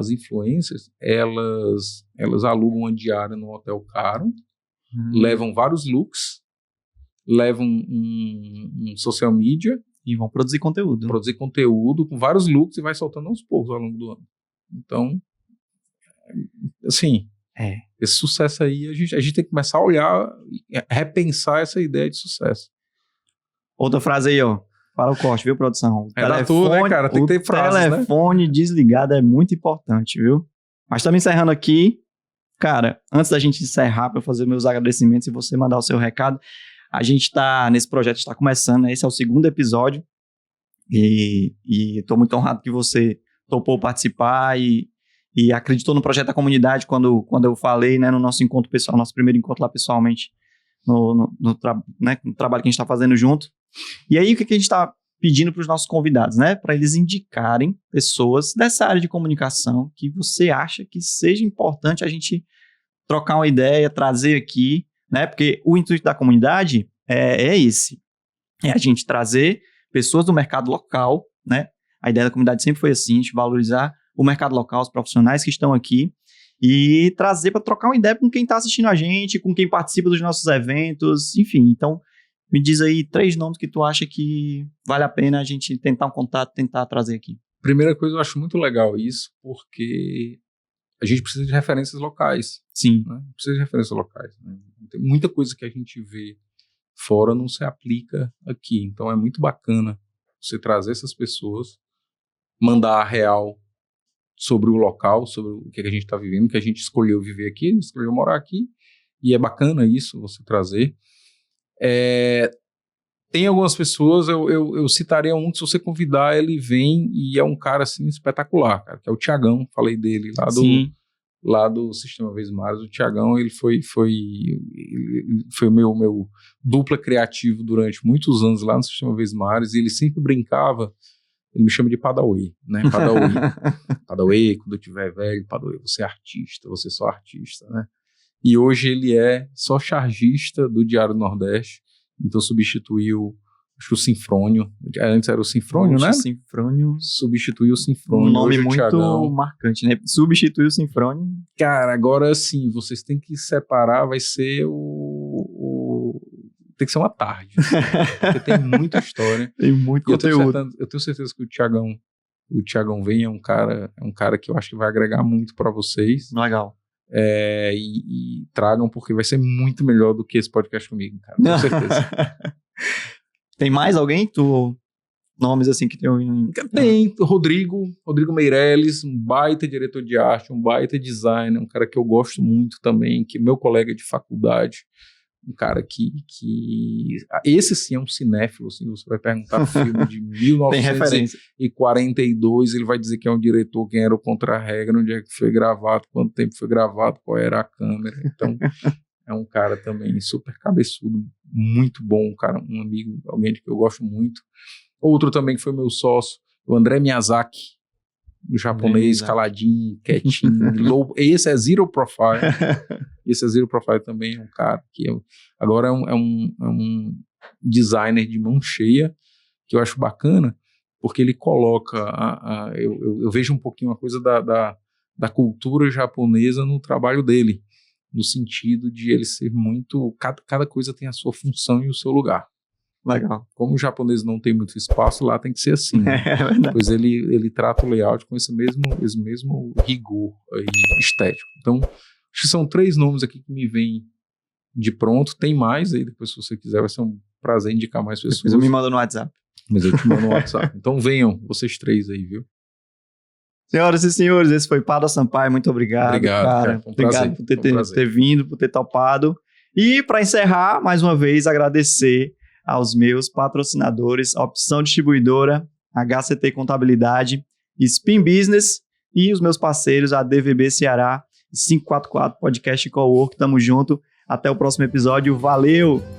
influencers, elas alugam uma diária num hotel caro, levam vários looks, levam um social media e vão produzir conteúdo com vários looks e vai soltando aos poucos ao longo do ano. Então, assim, esse sucesso aí, a gente tem que começar a olhar, repensar essa ideia de sucesso. Outra frase aí, ó. Para o corte, viu, produção? Telefone, né, cara? Tem que ter frases, né? O telefone desligado é muito importante, viu? Mas estamos encerrando aqui. Cara, antes da gente encerrar, para fazer meus agradecimentos e você mandar o seu recado, a gente está nesse projeto, está começando, né? Esse é o 2º episódio e estou muito honrado que você topou participar e acreditou no projeto da comunidade quando eu falei, né, no nosso encontro pessoal, nosso primeiro encontro lá pessoalmente, no trabalho que a gente está fazendo junto. E aí, o que a gente está pedindo para os nossos convidados, né? Para eles indicarem pessoas dessa área de comunicação que você acha que seja importante a gente trocar uma ideia, trazer aqui, né? Porque o intuito da comunidade é esse. É a gente trazer pessoas do mercado local, né? A ideia da comunidade sempre foi assim, a gente valorizar o mercado local, os profissionais que estão aqui e trazer para trocar uma ideia com quem está assistindo a gente, com quem participa dos nossos eventos, enfim. Então, me diz aí 3 nomes que tu acha que vale a pena a gente tentar um contato, tentar trazer aqui. Primeira coisa, eu acho muito legal isso, porque a gente precisa de referências locais. Sim. Né? Precisa de referências locais. Né? Tem muita coisa que a gente vê fora não se aplica aqui. Então é muito bacana você trazer essas pessoas, mandar a real sobre o local, sobre o que a gente está vivendo, o que a gente escolheu viver aqui, escolheu morar aqui, e é bacana isso, você trazer. Tem algumas pessoas, eu citaria um, que se você convidar, ele vem e é um cara assim espetacular, cara, que é o Thiagão, falei dele lá do Sistema Vesmares. O Thiagão, ele foi o meu dupla criativo durante muitos anos lá no Sistema Vesmares, e ele sempre brincava, ele me chama de Padawi, né? Padawi, quando eu tiver velho, Padawi, você é artista, você é só artista, né? E hoje ele é só chargista do Diário do Nordeste, então substituiu, acho que o Sinfrônio, antes era o Sinfrônio, né? Sinfrônio. Substituiu o Sinfrônio. Um nome muito marcante, né? Substituiu o Sinfrônio. Cara, agora sim, vocês têm que separar, vai ser tem que ser uma tarde, porque tem muita história. Tem muito conteúdo. Eu tenho certeza que o Thiagão vem, é um cara que eu acho que vai agregar muito para vocês. Legal. E tragam, porque vai ser muito melhor do que esse podcast comigo, cara, com certeza. Tem mais alguém? Nomes assim que tem... Tem Rodrigo Meirelles, um baita diretor de arte, um baita designer, um cara que eu gosto muito também, que é meu colega de faculdade, um cara que esse sim é um cinéfilo, assim, você vai perguntar um filme de 1942, ele vai dizer que é um diretor, quem era o Contra-Regra, onde é que foi gravado, quanto tempo foi gravado, qual era a câmera. Então é um cara também super cabeçudo, muito bom, um cara, um amigo, alguém que eu gosto muito. Outro também que foi meu sócio, o André Miyazaki, o japonês, caladinho, quietinho, esse é Zero Profile. Esse é Zero Profile também, é um cara que agora é um designer de mão cheia, que eu acho bacana, porque ele coloca, eu vejo um pouquinho a coisa da cultura japonesa no trabalho dele, no sentido de ele ser muito, cada coisa tem a sua função e o seu lugar. Legal. Como o japonês não tem muito espaço, lá tem que ser assim. Né? Pois ele trata o layout com esse mesmo rigor aí, estético. Então, acho que são 3 nomes aqui que me vêm de pronto. Tem mais aí, depois se você quiser, vai ser um prazer indicar mais pessoas. Depois eu me mando no WhatsApp. Mas eu te mando no WhatsApp. Então venham, vocês 3 aí, viu? Senhoras e senhores, esse foi Pada Sampaio. Muito obrigado, cara. Obrigado por ter vindo, por ter topado. E para encerrar, mais uma vez, agradecer aos meus patrocinadores, Opção Distribuidora, HCT Contabilidade, Spin Business e os meus parceiros, a DVB Ceará e 544 Podcast Cowork. Tamo junto. Até o próximo episódio. Valeu!